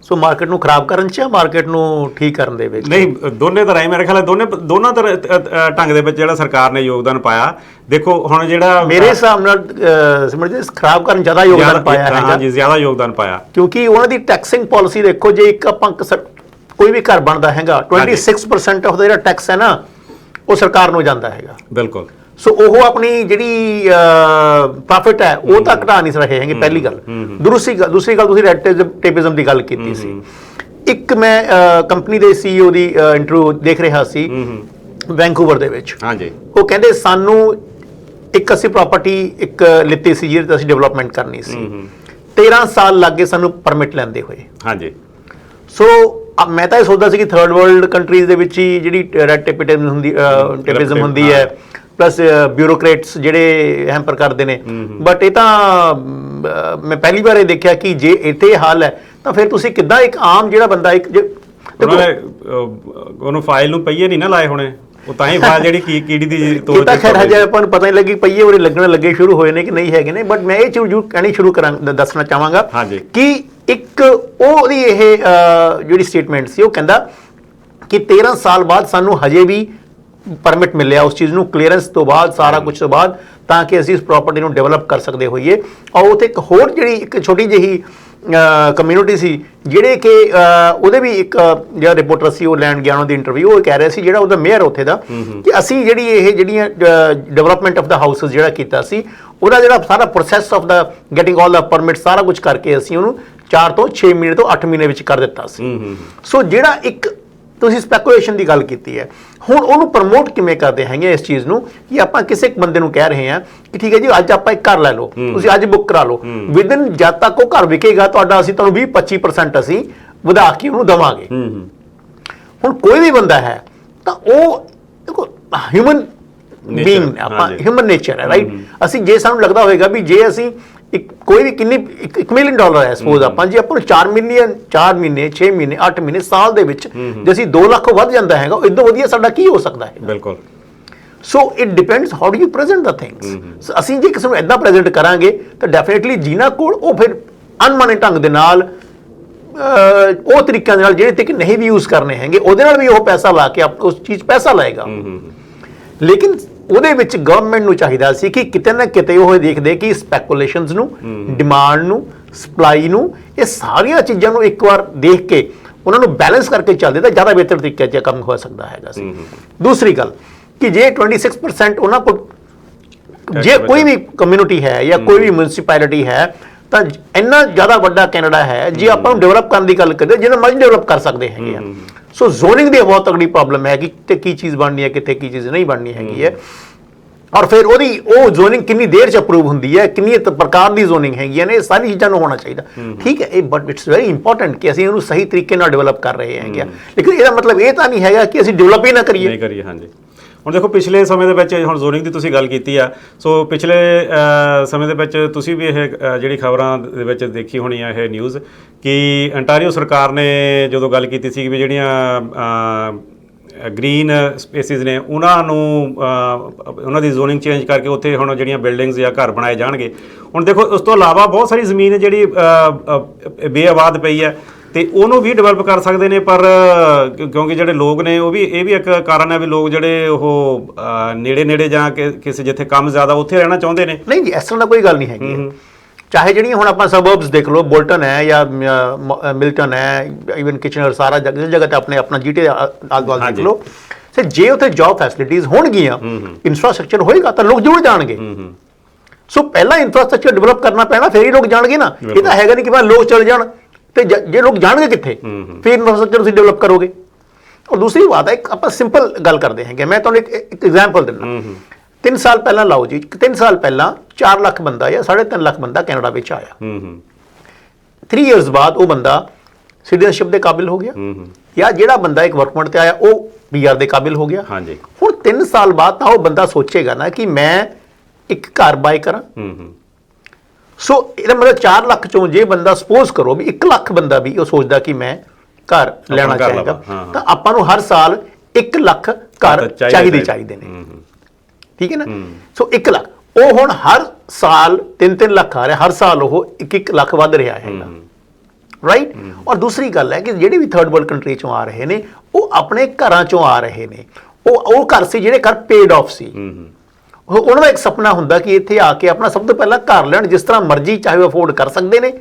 ਸੋ ਮਾਰਕੀਟ ਨੂੰ ਖਰਾਬ ਕਰਨ 'ਚ ਜਾਂ ਮਾਰਕੀਟ ਨੂੰ ਠੀਕ ਕਰਨ ਦੇ ਵਿੱਚ? ਨਹੀਂ, ਦੋਨੇ ਤਰ੍ਹਾਂ ਹੀ ਮੇਰੇ ਖਿਆਲ ਦੋਨਾਂ ਤਰ੍ਹਾਂ ਢੰਗ ਦੇ ਵਿੱਚ ਜਿਹੜਾ ਸਰਕਾਰ ਨੇ ਯੋਗਦਾਨ ਪਾਇਆ। ਦੇਖੋ ਹੁਣ ਜਿਹੜਾ ਮੇਰੇ ਹਿਸਾਬ ਨਾਲ ਸਮਝ ਜੀ ਖਰਾਬ ਕਰਨ ਜ਼ਿਆਦਾ ਯੋਗਦਾਨ ਪਾਇਆ ਹੈਗਾ। ਹਾਂਜੀ, ਜ਼ਿਆਦਾ ਯੋਗਦਾਨ ਪਾਇਆ, ਕਿਉਂਕਿ ਉਹਨਾਂ ਦੀ ਟੈਕਸਿੰਗ ਪਾਲਿਸੀ ਦੇਖੋ। ਜੇ ਇੱਕ ਆਪਾਂ ਕੋਈ ਵੀ ਘਰ ਬਣਦਾ ਹੈਗਾ 26% ਆਫ ਦਾ ਜਿਹੜਾ ਟੈਕਸ ਹੈ ਨਾ, ਉਹ ਸਰਕਾਰ ਨੂੰ ਜਾਂਦਾ ਹੈਗਾ। ਬਿਲਕੁਲ। ਸੋ ਉਹ ਆਪਣੀ ਜਿਹੜੀ ਪ੍ਰੋਫਿਟ ਹੈ ਉਹ ਤਾਂ ਘਟਾ ਨਹੀਂ ਰਹੇ ਹੈਗੇ, ਪਹਿਲੀ ਗੱਲ। ਦੂਸਰੀ ਗੱਲ ਤੁਸੀਂ ਰੈਡ ਟੇਪਿਜ਼ਮ ਦੀ ਗੱਲ ਕੀਤੀ ਸੀ। ਇੱਕ ਮੈਂ ਕੰਪਨੀ ਦੇ CEO ਦੀ ਇੰਟਰਵਿਊ ਦੇਖ ਰਿਹਾ ਸੀ ਵੈਂਕੂਵਰ ਦੇ ਵਿੱਚ। ਹਾਂਜੀ। ਉਹ ਕਹਿੰਦੇ ਸਾਨੂੰ ਇੱਕ ਅਸੀਂ ਪ੍ਰਾਪਰਟੀ ਇੱਕ ਲਿੱਤੀ ਸੀ ਜਿਹਦੇ ਤੇ ਅਸੀਂ ਡਿਵੈਲਪਮੈਂਟ ਕਰਨੀ ਸੀ। 13 ਸਾਲ ਲੱਗ ਗਏ ਸਾਨੂੰ ਪਰਮਿਟ ਲੈਂਦੇ ਹੋਏ। ਹਾਂਜੀ। ਸੋ ਮੈਂ ਤਾਂ ਇਹ ਸੋਚਦਾ ਸੀ ਕਿ ਥਰਡ ਵਰਲਡ ਕੰਟਰੀਜ਼ ਦੇ ਵਿੱਚ ਹੀ ਜਿਹੜੀ ਰੈਡ ਟੇਪਿਜ਼ਮ ਹੁੰਦੀ ਹੈ, ਪਲੱਸ ਬਿਊਰੋਕਰੇਟਸ ਜਿਹੜੇ ਹੈਂਪਰ ਕਰਦੇ ਨੇ। ਬਟ ਇਹ ਤਾਂ ਮੈਂ ਪਹਿਲੀ ਵਾਰ ਇਹ ਦੇਖਿਆ ਕਿ ਜੇ ਇੱਥੇ ਇਹ ਹਾਲ ਹੈ ਤਾਂ ਫਿਰ ਤੁਸੀਂ ਕਿੱਦਾਂ ਇੱਕ ਆਮ ਜਿਹੜਾ ਬੰਦਾ ਉਹਨੂੰ ਫਾਈਲ ਨੂੰ ਪਈਏ ਨਹੀਂ ਨਾ ਲਾਏ ਹੋਣੇ, ਉਹ ਤਾਂ ਹੀ ਫਾਈਲ ਜਿਹੜੀ ਕੀੜੀ ਦੀ ਤੋੜ ਤਾਂ ਖੈਰ ਹਜੇ ਆਪਾਂ ਨੂੰ ਪਤਾ ਨਹੀਂ ਲੱਗੀ ਪਈਏ ਉਹਦੇ ਲੱਗਣ ਲੱਗੇ ਸ਼ੁਰੂ ਹੋਏ ਨੇ ਕਿ ਨਹੀਂ ਹੈਗੇ ਨੇ। ਬਟ ਮੈਂ ਇਹ ਚੀਜ਼ ਕਹਿਣੀ ਸ਼ੁਰੂ ਦੱਸਣਾ ਚਾਹਾਂਗਾ ਕਿ ਇੱਕ ਉਹਦੀ ਇਹ ਜਿਹੜੀ ਸਟੇਟਮੈਂਟ ਸੀ, ਉਹ ਕਹਿੰਦਾ ਕਿ 13 ਸਾਲ ਬਾਅਦ ਸਾਨੂੰ ਹਜੇ ਵੀ ਪਰਮਿਟ ਮਿਲਿਆ ਉਸ ਚੀਜ਼ ਨੂੰ, ਕਲੀਅਰੈਂਸ ਤੋਂ ਬਾਅਦ, ਸਾਰਾ ਕੁਝ ਤੋਂ ਬਾਅਦ, ਤਾਂ ਕਿ ਅਸੀਂ ਇਸ ਪ੍ਰਾਪਰਟੀ ਨੂੰ ਡਿਵੈਲਪ ਕਰ ਸਕਦੇ ਹੋਈਏ। ਔਰ ਉੱਥੇ ਇੱਕ ਹੋਰ ਜਿਹੜੀ ਇੱਕ ਛੋਟੀ ਜਿਹੀ ਕਮਿਊਨਿਟੀ ਸੀ ਜਿਹੜੇ ਕਿ ਉਹਦੇ ਵੀ ਇੱਕ ਜਿਹੜਾ ਰਿਪੋਰਟਰ ਸੀ ਉਹ ਲੈਣ ਗਿਆ ਉਹਨਾਂ ਦੀ ਇੰਟਰਵਿਊ। ਉਹ ਕਹਿ ਰਿਹਾ ਸੀ, ਜਿਹੜਾ ਉਹਦਾ ਮੇਅਰ ਉੱਥੇ ਦਾ, ਕਿ ਅਸੀਂ ਜਿਹੜੀਆਂ ਡਿਵੈਲਪਮੈਂਟ ਆਫ ਦਾ ਹਾਊਸਸ ਜਿਹੜਾ ਕੀਤਾ ਸੀ, ਉਹਦਾ ਜਿਹੜਾ ਸਾਰਾ process of the getting all the permit ਸਾਰਾ ਕੁਝ ਕਰਕੇ ਅਸੀਂ ਉਹਨੂੰ 4 ਤੋਂ 6 ਮਹੀਨੇ ਤੋਂ 8 ਮਹੀਨੇ ਵਿੱਚ ਕਰ ਦਿੱਤਾ ਸੀ। ਸੋ ਜਿਹੜਾ ਇੱਕ ਤੁਸੀਂ ਸਪੈਕੂਲੇਸ਼ਨ ਦੀ ਗੱਲ ਕੀਤੀ ਹੈ, ਹੁਣ ਉਹਨੂੰ ਪ੍ਰਮੋਟ ਕਿਵੇਂ ਕਰਦੇ ਹੈਗੇ ਇਸ ਚੀਜ਼ ਨੂੰ ਕਿ ਆਪਾਂ ਕਿਸੇ ਇੱਕ ਬੰਦੇ ਨੂੰ ਕਹਿ ਰਹੇ ਹਾਂ ਕਿ ਠੀਕ ਹੈ ਜੀ ਅੱਜ ਆਪਾਂ ਇੱਕ ਘਰ ਲੈ ਲਓ, ਤੁਸੀਂ ਅੱਜ ਬੁੱਕ ਕਰਾ ਲਓ, ਵਿਦਨ ਜਦ ਤੱਕ ਉਹ ਘਰ ਵਿਕੇਗਾ ਤੁਹਾਡਾ ਅਸੀਂ ਤੁਹਾਨੂੰ 20-25% ਅਸੀਂ ਵਧਾ ਕੇ ਉਹਨੂੰ ਦੇਵਾਂਗੇ। ਹੁਣ ਕੋਈ ਵੀ ਬੰਦਾ ਹੈ ਤਾਂ ਉਹ ਦੇਖੋ ਹਿਊਮਨ ਬੀਇੰਗ, ਆਪਾਂ ਹਿਊਮਨ ਨੇਚਰ ਹੈ, ਰਾਈਟ। ਅਸੀਂ ਜੇ ਸਾਨੂੰ ਲੱਗਦਾ ਹੋਏਗਾ ਵੀ ਜੇ ਅਸੀਂ ਕੋਈ ਵੀ $1 ਮਿਲੀਅਨ ਹੈ ਸਪੋਜ਼, ਆਪਾਂ ਜੇ ਆਪਾਂ ਨੂੰ 4 ਮਿਲੀਅਨ 4 ਮਹੀਨੇ 6 ਮਹੀਨੇ 8 ਮਹੀਨੇ ਸਾਲ ਦੇ ਵਿੱਚ ਜੇ ਅਸੀਂ 2 ਲੱਖ ਵੱਧ ਜਾਂਦਾ ਹੈਗਾ, ਇਦੋਂ ਵਧੀਆ ਸਾਡਾ ਕੀ ਹੋ ਸਕਦਾ ਹੈ? ਬਿਲਕੁਲ। So it depends how do you present the things. ਅਸੀਂ ਜੇ ਕਿਸੇ ਨੂੰ ਇਦਾਂ ਪ੍ਰੈਜ਼ੈਂਟ ਕਰਾਂਗੇ ਤਾਂ ਡੈਫੀਨੇਟਲੀ ਜਿਨ੍ਹਾਂ ਕੋਲ ਉਹ ਫਿਰ ਅਨਮਨੇ ਢੰਗ ਦੇ ਨਾਲ ਉਹ ਤਰੀਕਿਆਂ ਦੇ ਨਾਲ ਜਿਹੜੇ ਤਰੀਕੇ ਨਹੀਂ ਵੀ ਯੂਜ਼ ਕਰਨੇ ਹੈਗੇ, ਉਹਦੇ ਨਾਲ ਵੀ ਉਹ ਪੈਸਾ ਲਾ ਕੇ ਉਸ ਚੀਜ਼ ਪੈਸਾ ਲਾਏਗਾ। ਲੇਕਿਨ ਉਹਦੇ ਵਿੱਚ ਗਵਰਨਮੈਂਟ ਨੂੰ ਚਾਹੀਦਾ ਸੀ ਕਿ ਕਿਤੇ ਨਾ ਕਿਤੇ ਉਹ ਦੇਖਦੇ ਕਿ ਸਪੈਕੂਲੇਸ਼ਨਸ ਨੂੰ, ਡਿਮਾਂਡ ਨੂੰ, ਸਪਲਾਈ ਨੂੰ, ਇਹ ਸਾਰੀਆਂ ਚੀਜ਼ਾਂ ਨੂੰ ਇੱਕ ਵਾਰ ਦੇਖ ਕੇ ਉਹਨਾਂ ਨੂੰ ਬੈਲੈਂਸ ਕਰਕੇ ਚੱਲਦੇ ਤਾਂ ਜ਼ਿਆਦਾ ਬਿਹਤਰ ਤਰੀਕੇ 'ਚ ਕੰਮ ਹੋ ਸਕਦਾ ਹੈਗਾ ਸੀ। ਦੂਸਰੀ ਗੱਲ ਕਿ ਜੇ 26% ਉਹਨਾਂ ਕੋਲ ਜੇ ਕੋਈ ਵੀ ਕਮਿਊਨਿਟੀ ਹੈ ਜਾਂ ਕੋਈ ਵੀ ਮਿਊਨਿਸਪੈਲਿਟੀ ਹੈ ਤਾਂ ਇੰਨਾ ਜ਼ਿਆਦਾ ਵੱਡਾ ਕੈਨੇਡਾ ਹੈ, ਜੇ ਆਪਾਂ ਨੂੰ ਡਿਵੈਲਪ ਕਰਨ ਦੀ ਗੱਲ ਕਰਦੇ ਜਿੰਨਾ ਮਰਜ਼ੀ ਡਿਵੈਲਪ ਕਰ ਸਕਦੇ ਹੈਗੇ ਆ। ਸੋ ਜ਼ੋਨਿੰਗ ਦੀ ਬਹੁਤ ਤਗੜੀ ਪ੍ਰੋਬਲਮ ਹੈ ਕਿ ਕਿਤੇ ਕੀ ਚੀਜ਼ ਬਣਨੀ ਹੈ, ਕਿਤੇ ਕੀ ਚੀਜ਼ ਨਹੀਂ ਬਣਨੀ ਹੈਗੀ ਹੈ। ਔਰ ਫਿਰ ਉਹ ਜ਼ੋਨਿੰਗ ਕਿੰਨੀ ਦੇਰ 'ਚ ਅਪਰੂਵ ਹੁੰਦੀ ਹੈ, ਕਿੰਨੀ ਪ੍ਰਕਾਰ ਦੀ ਜ਼ੋਨਿੰਗ ਹੈਗੀਆਂ ਨੇ, ਇਹ ਸਾਰੀ ਚੀਜ਼ਾਂ ਨੂੰ ਹੋਣਾ ਚਾਹੀਦਾ। ਠੀਕ ਹੈ, ਬਟ ਇਟਸ ਵੈਰੀ ਇੰਪੋਰਟੈਂਟ ਕਿ ਅਸੀਂ ਉਹਨੂੰ ਸਹੀ ਤਰੀਕੇ ਨਾਲ ਡਿਵੈਲਪ ਕਰ ਰਹੇ ਹੈਗੇ, ਲੇਕਿਨ ਇਹਦਾ ਮਤਲਬ ਇਹ ਤਾਂ ਨਹੀਂ ਹੈਗਾ ਕਿ ਅਸੀਂ ਡਿਵੈਲਪ ਹੀ ਨਾ ਕਰੀਏ। ਹਾਂਜੀ। ਹੁਣ ਦੇਖੋ ਪਿਛਲੇ ਸਮੇਂ ਦੇ ਵਿੱਚ ਹੁਣ ਜ਼ੋਨਿੰਗ ਦੀ ਤੁਸੀਂ ਗੱਲ ਕੀਤੀ ਆ, ਸੋ ਪਿਛਲੇ ਸਮੇਂ ਦੇ ਵਿੱਚ ਤੁਸੀਂ ਵੀ ਇਹ ਜਿਹੜੀ ਖਬਰਾਂ ਦੇ ਵਿੱਚ ਦੇਖੀ ਹੋਣੀ ਆ ਇਹ ਨਿਊਜ਼ ਕਿ ਅੰਟਾਰੀਓ ਸਰਕਾਰ ਨੇ ਜਦੋਂ ਗੱਲ ਕੀਤੀ ਸੀ ਵੀ ਜਿਹੜੀਆਂ ਗ੍ਰੀਨ ਸਪੇਸਿਸ ਨੇ ਉਹਨਾਂ ਨੂੰ ਉਹਨਾਂ ਦੀ ਜ਼ੋਨਿੰਗ ਚੇਂਜ ਕਰਕੇ ਉੱਥੇ ਹੁਣ ਜਿਹੜੀਆਂ ਬਿਲਡਿੰਗਸ ਜਾਂ ਘਰ ਬਣਾਏ ਜਾਣਗੇ। ਹੁਣ ਦੇਖੋ ਉਸ ਤੋਂ ਇਲਾਵਾ ਬਹੁਤ ਸਾਰੀ ਜ਼ਮੀਨ ਜਿਹੜੀ ਬੇਆਬਾਦ ਪਈ ਹੈ ਤੇ ਉਹਨੂੰ ਵੀ ਡਿਵੈਲਪ ਕਰ ਸਕਦੇ ਨੇ, ਪਰ ਕਿਉਂਕਿ ਜਿਹੜੇ ਲੋਕ ਨੇ ਉਹ ਵੀ ਇਹ ਵੀ ਇੱਕ ਕਾਰਨ ਹੈ ਵੀ ਲੋਕ ਜਿਹੜੇ ਉਹ ਨੇੜੇ ਜਾਂ ਕਿਸੇ ਜਿੱਥੇ ਕੰਮ ਜ਼ਿਆਦਾ ਉੱਥੇ ਰਹਿਣਾ ਚਾਹੁੰਦੇ ਨੇ। ਨਹੀਂ ਜੀ, ਇਸ ਤਰ੍ਹਾਂ ਦਾ ਕੋਈ ਗੱਲ ਨਹੀਂ ਹੈਗੀ। ਚਾਹੇ ਜਿਹੜੀਆਂ ਹੁਣ ਆਪਾਂ ਸਬਰਬਸ ਦੇਖ ਲਓ, ਬੋਲਟਨ ਹੈ ਜਾਂ ਮਿਲਟਨ ਹੈ, ਈਵਨ ਕਿਚਨਰ, ਸਾਰਾ ਜਗ੍ਹਾ ਤੇ ਆਪਣੇ ਆਪਣਾ GTA ਆਲ-ਦੁਆਲ ਦੇਖ ਲਓ। ਤੇ ਜੇ ਉੱਥੇ ਜੌਬ ਫੈਸਿਲਿਟੀਜ਼ ਹੋਣਗੀਆਂ, ਇਨਫਰਾਸਟ੍ਰਕਚਰ ਹੋਏਗਾ ਤਾਂ ਲੋਕ ਜ਼ਰੂਰ ਜਾਣਗੇ। ਸੋ ਪਹਿਲਾਂ ਇਨਫਰਾਸਟ੍ਰਕਚਰ ਡਿਵੈਲਪ ਕਰਨਾ ਪੈਣਾ, ਫਿਰ ਹੀ ਲੋਕ ਜਾਣਗੇ ਨਾ। ਇਹ ਤਾਂ ਹੈਗਾ ਨਹੀਂ ਕਿ ਲੋਕ ਚਲੇ ਜਾਣ ਤੇ ਜੇ ਲੋਕ ਜਾਣਗੇ ਕਿੱਥੇ, ਫਿਰ ਇਨਫਰਾਸਟ੍ਰਕਚਰ ਤੁਸੀਂ ਡਿਵੈਲਪ ਕਰੋਗੇ। ਔਰ ਦੂਸਰੀ ਬਾਤ ਹੈ, ਇੱਕ ਆਪਾਂ ਸਿੰਪਲ ਗੱਲ ਕਰਦੇ ਹੈਗੇ। ਮੈਂ ਤੁਹਾਨੂੰ ਇੱਕ ਐਗਜ਼ਾਮਪਲ ਦਿੰਦਾ। 3 ਸਾਲ ਪਹਿਲਾਂ ਲਾਓ ਜੀ, 3 ਸਾਲ ਪਹਿਲਾਂ 4 ਲੱਖ ਬੰਦਾ ਜਾਂ 3.5 ਲੱਖ ਬੰਦਾ ਕੈਨੇਡਾ ਵਿੱਚ ਆਇਆ। 3 ਇਅਰਸ ਬਾਅਦ ਉਹ ਬੰਦਾ ਸਿਟੀਜ਼ਨਸ਼ਿਪ ਦੇ ਕਾਬਿਲ ਹੋ ਗਿਆ, ਜਾਂ ਜਿਹੜਾ ਬੰਦਾ ਇੱਕ ਵਰਕ ਪਰਮਿਟ ਤੇ ਆਇਆ ਉਹ PR ਦੇ ਕਾਬਿਲ ਹੋ ਗਿਆ। ਹੁਣ 3 ਸਾਲ ਬਾਅਦ ਤਾਂ ਉਹ ਬੰਦਾ ਸੋਚੇਗਾ ਨਾ ਕਿ ਮੈਂ ਇੱਕ ਘਰ ਬਾਏ ਕਰਾਂ। ਸੋ ਇਹਦਾ ਮਤਲਬ 4 ਲੱਖ ਚੋਂ ਜੇ ਬੰਦਾ ਸਪੋਜ਼ ਕਰੋ ਵੀ 1 ਲੱਖ ਬੰਦਾ ਵੀ ਉਹ ਸੋਚਦਾ ਕਿ ਮੈਂ ਘਰ ਲੈਣਾ ਚਾਹੇਗਾ, ਤਾਂ ਆਪਾਂ ਨੂੰ ਹਰ ਸਾਲ 1 ਲੱਖ ਘਰ ਚਾਹੀਦੇ ਨੇ। ਠੀਕ ਹੈ ਨਾ। ਸੋ 1 ਲੱਖ ਉਹ ਹੁਣ ਹਰ ਸਾਲ 3-3 ਲੱਖ ਆ ਰਿਹਾ, ਹਰ ਸਾਲ ਉਹ 1-1 ਲੱਖ ਵੱਧ ਰਿਹਾ ਹੈਗਾ, ਰਾਈਟ। ਔਰ ਦੂਸਰੀ ਗੱਲ ਹੈ ਕਿ ਜਿਹੜੇ ਵੀ ਥਰਡ ਵਰਲਡ ਕੰਟਰੀ ਚੋਂ ਆ ਰਹੇ ਨੇ ਉਹ ਆਪਣੇ ਘਰਾਂ ਚੋਂ ਆ ਰਹੇ ਨੇ। ਉਹ ਘਰ ਸੀ ਜਿਹੜੇ ਘਰ ਪੇਡ ਆਫ ਸੀ। ਉਹਨਾਂ ਦਾ ਇੱਕ ਸੁਪਨਾ ਹੁੰਦਾ ਕਿ ਇੱਥੇ ਆ ਕੇ ਆਪਣਾ ਸਭ ਤੋਂ ਪਹਿਲਾਂ ਘਰ ਲੈਣ, ਜਿਸ ਤਰ੍ਹਾਂ ਮਰਜ਼ੀ, ਚਾਹੇ ਉਹ ਅਫੋਰਡ ਕਰ ਸਕਦੇ ਨੇ,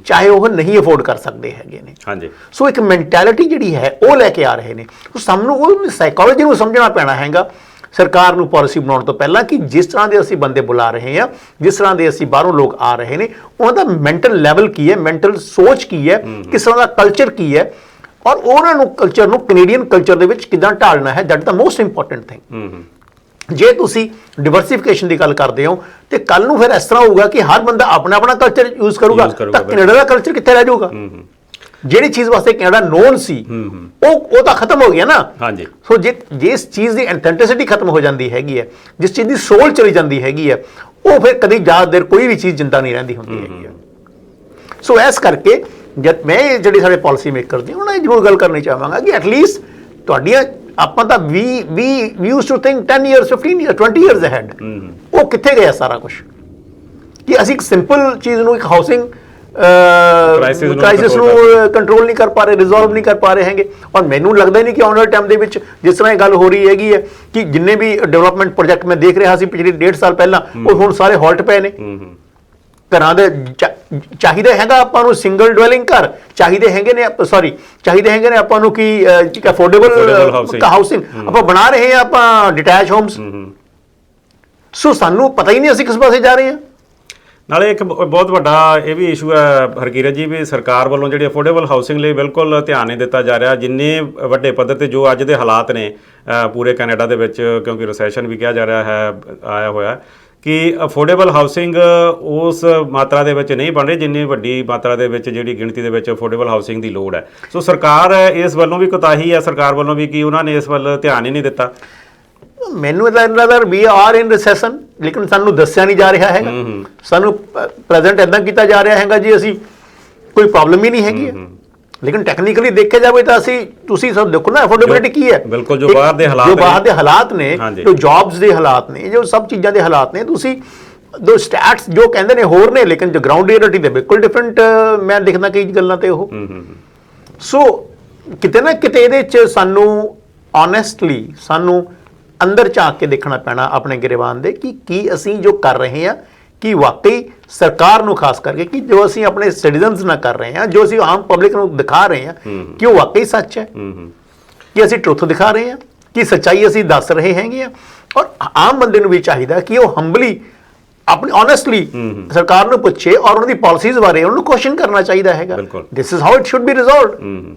ਚਾਹੇ ਉਹ ਨਹੀਂ ਅਫੋਰਡ ਕਰ ਸਕਦੇ ਹੈਗੇ ਨੇ। ਸੋ ਇੱਕ ਮੈਂਟੈਲਿਟੀ ਜਿਹੜੀ ਹੈ ਉਹ ਲੈ ਕੇ ਆ ਰਹੇ ਨੇ। ਸਾਨੂੰ ਉਹ ਸਾਈਕੋਲੋਜੀ ਨੂੰ ਸਮਝਣਾ ਪੈਣਾ ਹੈਗਾ ਸਰਕਾਰ ਨੂੰ ਪਾਲਿਸੀ ਬਣਾਉਣ ਤੋਂ ਪਹਿਲਾਂ, ਕਿ ਜਿਸ ਤਰ੍ਹਾਂ ਦੇ ਅਸੀਂ ਬੰਦੇ ਬੁਲਾ ਰਹੇ ਹਾਂ, ਜਿਸ ਤਰ੍ਹਾਂ ਦੇ ਅਸੀਂ ਬਾਹਰੋਂ ਲੋਕ ਆ ਰਹੇ ਨੇ, ਉਹਨਾਂ ਦਾ ਮੈਂਟਲ ਲੈਵਲ ਕੀ ਹੈ, ਮੈਂਟਲ ਸੋਚ ਕੀ ਹੈ, ਕਿਸ ਤਰ੍ਹਾਂ ਦਾ ਕਲਚਰ ਕੀ ਹੈ, ਔਰ ਉਹਨਾਂ ਨੂੰ ਕਲਚਰ ਨੂੰ ਕੈਨੇਡੀਅਨ ਕਲਚਰ ਦੇ ਵਿੱਚ ਕਿੱਦਾਂ ਢਾਲਣਾ ਹੈ। That is the most important thing. ਜੇ ਤੁਸੀਂ ਡਿਵਰਸੀਫਿਕੇਸ਼ਨ ਦੀ ਗੱਲ ਕਰਦੇ ਹੋ ਤੇ ਕੱਲ ਨੂੰ ਫਿਰ ਇਸ ਤਰ੍ਹਾਂ ਹੋਊਗਾ ਕਿ ਹਰ ਬੰਦਾ ਆਪਣਾ ਆਪਣਾ ਕਲਚਰ ਯੂਜ਼ ਕਰੂਗਾ, ਤਾਂ ਕੈਨੇਡਾ ਦਾ ਕਲਚਰ ਕਿੱਥੇ ਰਹਿ ਜਾਊਗਾ? ਜਿਹੜੀ ਚੀਜ਼ ਵਾਸਤੇ ਕੈਨੇਡਾ ਨੋਨ ਸੀ ਉਹ ਤਾਂ ਖਤਮ ਹੋ ਗਿਆ ਨਾ। ਸੋ ਜਿਸ ਚੀਜ਼ ਦੀ ਐਂਥੈਂਟਿਸਿਟੀ ਖਤਮ ਹੋ ਜਾਂਦੀ ਹੈਗੀ ਹੈ, ਜਿਸ ਚੀਜ਼ ਦੀ ਸੋਲ ਚਲੀ ਜਾਂਦੀ ਹੈਗੀ ਹੈ, ਉਹ ਫਿਰ ਕਦੀ ਜ਼ਿਆਦਾ ਦੇਰ ਕੋਈ ਵੀ ਚੀਜ਼ ਜਿੰਦਾ ਨਹੀਂ ਰਹਿੰਦੀ ਹੁੰਦੀ ਹੈਗੀ ਹੈ। ਸੋ ਇਸ ਕਰਕੇ ਜਦ ਮੈਂ ਜਿਹੜੇ ਸਾਡੇ ਪਾਲਿਸੀ ਮੇਕਰ ਨੇ ਉਹਨਾਂ ਨਾਲ ਜ਼ਰੂਰ ਗੱਲ ਕਰਨੀ ਚਾਹਾਂਗਾ ਕਿ ਐਟਲੀਸਟ ਤੁਹਾਡੀਆਂ ਆਪਾਂ ਤਾਂ ਵੀ use to think 10 years 15 years 20 years ahead। ਉਹ ਕਿੱਥੇ ਗਿਆ ਸਾਰਾ ਕੁਝ? ਕਿ ਅਸੀਂ ਇੱਕ ਸਿੰਪਲ ਚੀਜ਼ ਨੂੰ, ਇੱਕ ਹਾਊਸਿੰਗ ਕ੍ਰਾਈਸਿਸ ਨੂੰ ਕੰਟਰੋਲ ਨਹੀਂ ਕਰ ਪਾ ਰਹੇ, ਰਿਜ਼ੋਲਵ ਨਹੀਂ ਕਰ ਪਾ ਰਹੇ ਹੈਗੇ। ਔਰ ਮੈਨੂੰ ਲੱਗਦਾ ਨਹੀਂ ਕਿ ਆਉਣ ਵਾਲੇ ਟਾਈਮ ਦੇ ਵਿੱਚ ਜਿਸ ਤਰ੍ਹਾਂ ਇਹ ਗੱਲ ਹੋ ਰਹੀ ਹੈਗੀ ਹੈ ਕਿ ਜਿੰਨੇ ਵੀ ਡਿਵੈਲਪਮੈਂਟ ਪ੍ਰੋਜੈਕਟ ਮੈਂ ਦੇਖ ਰਿਹਾ ਸੀ ਪਿਛਲੇ 1.5 ਸਾਲ ਪਹਿਲਾਂ, ਉਹ ਹੁਣ ਸਾਰੇ ਹਾਲਟ ਪਏ ਨੇ। ਘਰਾਂ ਦੇ ਚਾਹੀਦਾ ਹੈਗਾ ਆਪਾਂ ਨੂੰ ਸਿੰਗਲ ਡਵੈਲਿੰਗ ਘਰ, ਚਾਹੀਦੇ ਹੈਗੇ ਨੇ ਆਪਾਂ ਨੂੰ ਕਿ ਅਫੋਰਡੇਬਲ ਹਾਊਸਿੰਗ, ਆਪਾਂ ਬਣਾ ਰਹੇ ਹਾਂ ਆਪਾਂ ਡਿਟੈਚ ਹੋਮਸ। ਸੋ ਸਾਨੂੰ ਪਤਾ ਹੀ ਨਹੀਂ ਅਸੀਂ ਕਿਸ ਪਾਸੇ ਜਾ ਰਹੇ ਹਾਂ। ਨਾਲੇ ਇੱਕ ਬਹੁਤ ਵੱਡਾ ਇਹ ਵੀ ਇਸ਼ੂ ਹੈ ਹਰਕੀਰਤ ਜੀ, ਵੀ ਸਰਕਾਰ ਵੱਲੋਂ ਜਿਹੜੀ ਅਫੋਰਡੇਬਲ ਹਾਊਸਿੰਗ ਲਈ ਬਿਲਕੁਲ ਧਿਆਨ ਨਹੀਂ ਦਿੱਤਾ ਜਾ ਰਿਹਾ। ਜਿੰਨੇ ਵੱਡੇ ਪੱਧਰ ਤੇ ਜੋ ਅੱਜ ਦੇ ਹਾਲਾਤ ਨੇ ਪੂਰੇ ਕੈਨੇਡਾ ਦੇ ਵਿੱਚ, ਕਿਉਂਕਿ ਰਿਸੈਸ਼ਨ ਵੀ ਕਿਹਾ ਜਾ ਰਿਹਾ ਹੈ ਆਇਆ ਹੋਇਆ, ਕਿ ਅਫੋਰਡੇਬਲ ਹਾਊਸਿੰਗ ਉਸ ਮਾਤਰਾ ਦੇ ਵਿੱਚ ਨਹੀਂ ਬਣ ਰਹੀ ਜਿੰਨੀ ਵੱਡੀ ਮਾਤਰਾ ਦੇ ਵਿੱਚ ਜਿਹੜੀ ਗਿਣਤੀ ਦੇ ਵਿੱਚ ਅਫੋਰਡੇਬਲ ਹਾਊਸਿੰਗ ਦੀ ਲੋੜ ਹੈ। ਸੋ ਸਰਕਾਰ ਇਸ ਵੱਲੋਂ ਵੀ ਕੋਤਾਹੀ ਹੈ, ਸਰਕਾਰ ਵੱਲੋਂ ਵੀ, ਕਿ ਉਹਨਾਂ ਨੇ ਇਸ ਵੱਲ ਧਿਆਨ ਹੀ ਨਹੀਂ ਦਿੱਤਾ। ਮੈਨੂੰ ਲੱਗਦਾ ਵੀ ਆਰ ਇਨ ਰਿਸੈਸ਼ਨ, ਲੇਕਿਨ ਸਾਨੂੰ ਦੱਸਿਆ ਨਹੀਂ ਜਾ ਰਿਹਾ ਹੈਗਾ। ਸਾਨੂੰ ਪ੍ਰੈਜ਼ੈਂਟ ਇਦਾਂ ਕੀਤਾ ਜਾ ਰਿਹਾ ਹੈਗਾ ਜੀ ਅਸੀਂ ਕੋਈ ਪ੍ਰੋਬਲਮ ਹੀ ਨਹੀਂ ਹੈਗੀ, ਲੇਕਿਨ ਟੈਕਨੀਕਲੀ ਦੇਖਿਆ ਜਾਵੇ ਤਾਂ ਤੁਸੀਂ ਸਭ ਦੇਖੋ ਨਾ ਅਫੋਰਡੇਬਿਲਿਟੀ ਕੀ ਹੈ। ਬਿਲਕੁਲ, ਜੋ ਬਾਹਰ ਦੇ ਹਾਲਾਤ ਨੇ, ਜੋ ਜੌਬਸ ਦੇ ਹਾਲਾਤ ਨੇ, ਜੋ ਸਭ ਚੀਜ਼ਾਂ ਦੇ ਹਾਲਾਤ ਨੇ, ਤੁਸੀਂ ਦੋ ਸਟੈਟਸ ਜੋ ਕਹਿੰਦੇ ਨੇ ਹੋਰ ਨੇ, ਲੇਕਿਨ ਜੋ ਗਰਾਊਂਡ ਰਿਐਲਿਟੀ ਦੇ ਬਿਲਕੁਲ ਡਿਫਰੈਂਟ ਮੈਂ ਦੇਖਦਾ ਕਈ ਗੱਲਾਂ ਤੇ ਉਹ। ਸੋ ਕਿਤੇ ਨਾ ਕਿਤੇ ਇਹਦੇ 'ਚ ਸਾਨੂੰ ਓਨੈਸਟਲੀ ਸਾਨੂੰ ਅੰਦਰ ਝਾਕ ਕੇ ਦੇਖਣਾ ਪੈਣਾ ਆਪਣੇ ਗਰੀਬਾਨ ਦੇ ਕਿ ਕੀ ਅਸੀਂ ਜੋ ਕਰ ਰਹੇ ਹਾਂ ਕਿ ਵਾਕਈ ਸਰਕਾਰ ਨੂੰ ਖਾਸ ਕਰਕੇ ਕਿ ਜੋ ਅਸੀਂ ਆਪਣੇ ਸਿਟੀਜ਼ਨਸ ਨਾਲ ਕਰ ਰਹੇ ਹਾਂ, ਜੋ ਅਸੀਂ ਆਮ ਪਬਲਿਕ ਨੂੰ ਦਿਖਾ ਰਹੇ ਹਾਂ ਕਿ ਉਹ ਵਾਕਈ ਸੱਚ ਹੈ, ਕਿ ਅਸੀਂ ਟਰੁੱਥ ਦਿਖਾ ਰਹੇ ਹਾਂ, ਕਿ ਸੱਚਾਈ ਅਸੀਂ ਦੱਸ ਰਹੇ ਹੈਗੇ ਆ। ਔਰ ਆਮ ਬੰਦੇ ਨੂੰ ਵੀ ਚਾਹੀਦਾ ਕਿ ਉਹ ਹੰਬਲੀ ਆਪਣੀ ਓਨੈਸਟਲੀ ਸਰਕਾਰ ਨੂੰ ਪੁੱਛੇ ਔਰ ਉਹਨਾਂ ਦੀ ਪਾਲਿਸੀਜ਼ ਬਾਰੇ ਉਹਨੂੰ ਕੁਐਸਚਨ ਕਰਨਾ ਚਾਹੀਦਾ ਹੈਗਾ। This is how it should be resolved.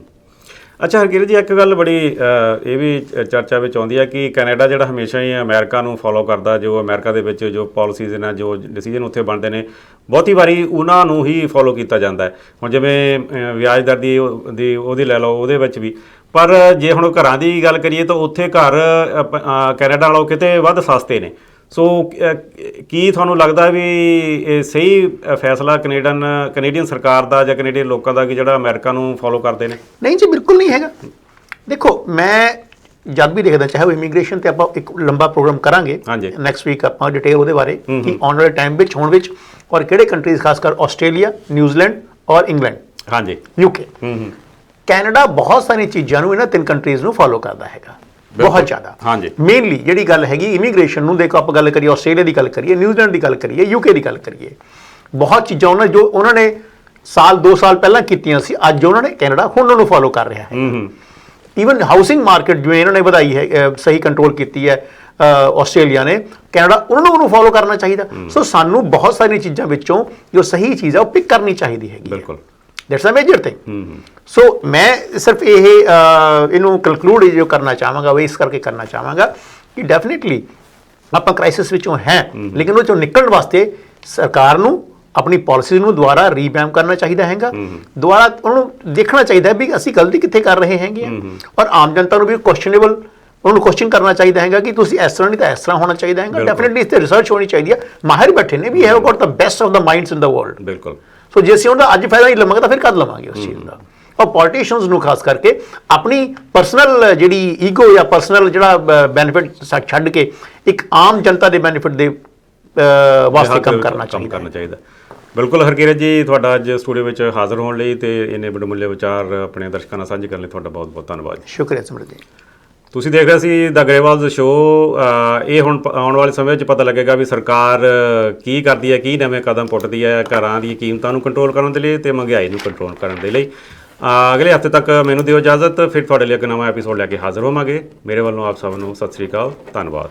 ਅੱਛਾ ਹਰਕੀਰਤ ਜੀ, ਇੱਕ ਗੱਲ ਬੜੀ ਇਹ ਵੀ ਚਰਚਾ ਵਿੱਚ ਆਉਂਦੀ ਹੈ ਕਿ ਕੈਨੇਡਾ ਜਿਹੜਾ ਹਮੇਸ਼ਾ ਹੀ ਅਮਰੀਕਾ ਨੂੰ ਫੋਲੋ ਕਰਦਾ, ਜੋ ਅਮਰੀਕਾ ਦੇ ਵਿੱਚ ਜੋ ਪਾਲਿਸੀਜ਼ ਨੇ, ਜੋ ਡਿਸੀਜਨ ਉੱਥੇ ਬਣਦੇ ਨੇ, ਬਹੁਤੀ ਵਾਰੀ ਉਹਨਾਂ ਨੂੰ ਹੀ ਫੋਲੋ ਕੀਤਾ ਜਾਂਦਾ ਹੈ। ਹੁਣ ਜਿਵੇਂ ਵਿਆਜ ਦਰ ਦੀ ਉਹਦੀ ਲੈ ਲਓ, ਉਹਦੇ ਵਿੱਚ ਵੀ। ਪਰ ਜੇ ਹੁਣ ਘਰਾਂ ਦੀ ਗੱਲ ਕਰੀਏ ਤਾਂ ਉੱਥੇ ਘਰ ਕੈਨੇਡਾ ਨਾਲੋਂ ਕਿਤੇ ਵੱਧ ਸਸਤੇ ਨੇ। ਸੋ ਕੀ ਤੁਹਾਨੂੰ ਲੱਗਦਾ ਵੀ ਇਹ ਸਹੀ ਫੈਸਲਾ ਕੈਨੇਡੀਅਨ ਸਰਕਾਰ ਦਾ ਜਾਂ ਕੈਨੇਡੀਅਨ ਲੋਕਾਂ ਦਾ ਕਿ ਜਿਹੜਾ ਅਮਰੀਕਾ ਨੂੰ ਫੋਲੋ ਕਰਦੇ ਨੇ? ਨਹੀਂ ਜੀ, ਬਿਲਕੁਲ ਨਹੀਂ ਹੈਗਾ। ਦੇਖੋ, ਮੈਂ ਜਦ ਵੀ ਦੇਖਦੇ ਚਾਹੇ ਉਹ ਇਮੀਗ੍ਰੇਸ਼ਨ ਤੇ ਆਪਾਂ ਇੱਕ ਲੰਬਾ ਪ੍ਰੋਗਰਾਮ ਕਰਾਂਗੇ ਹਾਂਜੀ। ਨੈਕਸਟ ਵੀਕ ਆਪਾਂ ਡਿਟੇਲ ਉਹਦੇ ਬਾਰੇ ਕਿ ਆਉਣ ਵਾਲੇ ਟਾਈਮ ਵਿੱਚ ਹੋਣ ਵਿੱਚ ਔਰ ਕਿਹੜੇ ਕੰਟਰੀਜ਼ ਖਾਸ ਕਰ ਆਸਟ੍ਰੇਲੀਆ, ਨਿਊਜ਼ੀਲੈਂਡ ਔਰ ਇੰਗਲੈਂਡ, ਹਾਂਜੀ, ਯੂਕੇ, ਕੈਨੇਡਾ ਬਹੁਤ ਸਾਰੀਆਂ ਚੀਜ਼ਾਂ ਨੂੰ ਇਹਨਾਂ 3 ਕੰਟਰੀਜ਼ ਨੂੰ ਫੋਲੋ ਕਰਦਾ ਹੈਗਾ ਬਹੁਤ ਜ਼ਿਆਦਾ। ਹਾਂਜੀ। ਮੇਨਲੀ ਜਿਹੜੀ ਗੱਲ ਹੈਗੀ ਇਮੀਗ੍ਰੇਸ਼ਨ ਨੂੰ, ਦੇਖੋ ਆਪਾਂ ਗੱਲ ਕਰੀਏ ਆਸਟ੍ਰੇਲੀਆ ਦੀ ਗੱਲ ਕਰੀਏ, ਨਿਊਜ਼ੀਲੈਂਡ ਦੀ ਗੱਲ ਕਰੀਏ, ਯੂਕੇ ਦੀ ਗੱਲ ਕਰੀਏ, ਬਹੁਤ ਚੀਜ਼ਾਂ ਉਹਨਾਂ ਨੇ ਸਾਲ 2 ਸਾਲ ਪਹਿਲਾਂ ਕੀਤੀਆਂ ਸੀ, ਅੱਜ ਉਹਨਾਂ ਨੇ ਕੈਨੇਡਾ ਹੁਣ ਉਹਨੂੰ ਫੋਲੋ ਕਰ ਰਿਹਾ ਹੈ। ਈਵਨ ਹਾਊਸਿੰਗ ਮਾਰਕੀਟ ਜਿਵੇਂ ਇਹਨਾਂ ਨੇ ਵਧਾਈ ਹੈ, ਸਹੀ ਕੰਟਰੋਲ ਕੀਤੀ ਹੈ ਆਸਟ੍ਰੇਲੀਆ ਨੇ, ਕੈਨੇਡਾ ਉਹਨਾਂ ਨੂੰ ਉਹਨੂੰ ਫੋਲੋ ਕਰਨਾ ਚਾਹੀਦਾ। ਸੋ ਸਾਨੂੰ ਬਹੁਤ ਸਾਰੀਆਂ ਚੀਜ਼ਾਂ ਵਿੱਚੋਂ ਜੋ ਸਹੀ ਚੀਜ਼ ਹੈ ਉਹ ਪਿਕ ਕਰਨੀ ਚਾਹੀਦੀ ਹੈਗੀ। ਬਿਲਕੁਲ, ਦੈਟਸ ਅ ਮੇਜਰ ਥਿੰਗ। ਸੋ ਮੈਂ ਸਿਰਫ ਇਹਨੂੰ ਕੰਕਲੂਡ ਜੋ ਕਰਨਾ ਚਾਹਾਂਗਾ ਉਹ ਇਸ ਕਰਕੇ ਕਰਨਾ ਚਾਹਾਂਗਾ ਕਿ ਡੈਫੀਨੇਟਲੀ ਆਪਾਂ ਕ੍ਰਾਈਸਿਸ ਵਿੱਚੋਂ ਹੈ, ਲੇਕਿਨ ਉਹ ਚੋਂ ਨਿਕਲਣ ਵਾਸਤੇ ਸਰਕਾਰ ਨੂੰ ਆਪਣੀ ਪਾਲਿਸੀਜ਼ ਨੂੰ ਦੁਬਾਰਾ ਰੀਵੈਂਪ ਕਰਨਾ ਚਾਹੀਦਾ ਹੈਗਾ, ਦੁਬਾਰਾ ਉਹਨੂੰ ਦੇਖਣਾ ਚਾਹੀਦਾ ਵੀ ਅਸੀਂ ਗਲਤੀ ਕਿੱਥੇ ਕਰ ਰਹੇ ਹੈਗੇ ਆ, ਔਰ ਆਮ ਜਨਤਾ ਨੂੰ ਵੀ ਕੁਐਸਚਨੇਬਲ ਉਹਨੂੰ ਕੁਐਸਚਨ ਕਰਨਾ ਚਾਹੀਦਾ ਹੈਗਾ ਕਿ ਤੁਸੀਂ ਇਸ ਤਰ੍ਹਾਂ ਨਹੀਂ ਤਾਂ ਇਸ ਤਰ੍ਹਾਂ ਹੋਣਾ ਚਾਹੀਦਾ ਹੈਗਾ। ਡੈਫੀਨੇਟਲੀ ਇਸ ਤੇ ਰਿਸਰਚ ਹੋਣੀ ਚਾਹੀਦੀ ਹੈ, ਮਾਹਿਰ ਬੈਠੇ ਨੇ, we have got the best of the minds in the world. ਬਿਲਕੁਲ। ਸੋ ਜੇ ਅਸੀਂ ਉਹਦਾ ਅੱਜ ਫਾਇਦਾ ਨਹੀਂ ਲਵਾਂਗੇ ਤਾਂ ਫਿਰ ਕਦ ਲਵਾਂਗੇ ਉਸ ਚੀਜ਼ ਦਾ। ਔਰ ਪੋਲੀਟੀਸ਼ੀਅਨਸ ਨੂੰ ਖਾਸ ਕਰਕੇ ਆਪਣੀ ਪਰਸਨਲ ਜਿਹੜੀ ਈਗੋ ਜਾਂ ਪਰਸਨਲ ਜਿਹੜਾ ਬੈਨੀਫਿਟ ਛੱਡ ਕੇ ਇੱਕ ਆਮ ਜਨਤਾ ਦੇ ਬੈਨੀਫਿਟ ਦੇ ਵਾਸਤੇ ਕੰਮ ਕਰਨਾ ਚਾਹੀਦਾ। ਬਿਲਕੁਲ ਹਰਕੀਰਤ ਜੀ, ਤੁਹਾਡਾ ਅੱਜ ਸਟੂਡੀਓ ਵਿੱਚ ਹਾਜ਼ਰ ਹੋਣ ਲਈ ਤੇ ਇੰਨੇ ਵੱਡੇ ਵਿਚਾਰ ਆਪਣੇ ਦਰਸ਼ਕਾਂ ਨਾਲ ਸਾਂਝੇ ਕਰਨ ਲਈ ਤੁਹਾਡਾ ਬਹੁਤ ਬਹੁਤ ਧੰਨਵਾਦ। ਸ਼ੁਕਰੀਆ ਸਿਮਰਤ ਜੀ। ਤੁਸੀਂ ਦੇਖ ਰਹੇ ਸੀ ਦ ਗਰੇਵਾਲਜ਼ ਸ਼ੋਅ। ਇਹ ਹੁਣ ਆਉਣ ਵਾਲੇ ਸਮੇਂ ਵਿੱਚ ਪਤਾ ਲੱਗੇਗਾ ਵੀ ਸਰਕਾਰ ਕੀ ਕਰਦੀ ਹੈ, ਕੀ ਨਵੇਂ ਕਦਮ ਪੁੱਟਦੀ ਹੈ ਘਰਾਂ ਦੀ ਕੀਮਤਾਂ ਨੂੰ ਕੰਟਰੋਲ ਕਰਨ ਦੇ ਲਈ ਤੇ ਮਹਿੰਗਾਈ ਨੂੰ ਕੰਟਰੋਲ ਕਰਨ ਦੇ ਲਈ। ਅਗਲੇ ਹਫ਼ਤੇ ਤੱਕ ਮੈਨੂੰ ਦਿਓ ਇਜਾਜ਼ਤ, ਫਿਰ ਤੁਹਾਡੇ ਲਈ ਇੱਕ ਨਵਾਂ ਐਪੀਸੋਡ ਲੈ ਕੇ ਹਾਜ਼ਰ ਹੋਵਾਂਗੇ। ਮੇਰੇ ਵੱਲੋਂ ਆਪ ਸਭ ਨੂੰ ਸਤਿ ਸ੍ਰੀ ਅਕਾਲ, ਧੰਨਵਾਦ।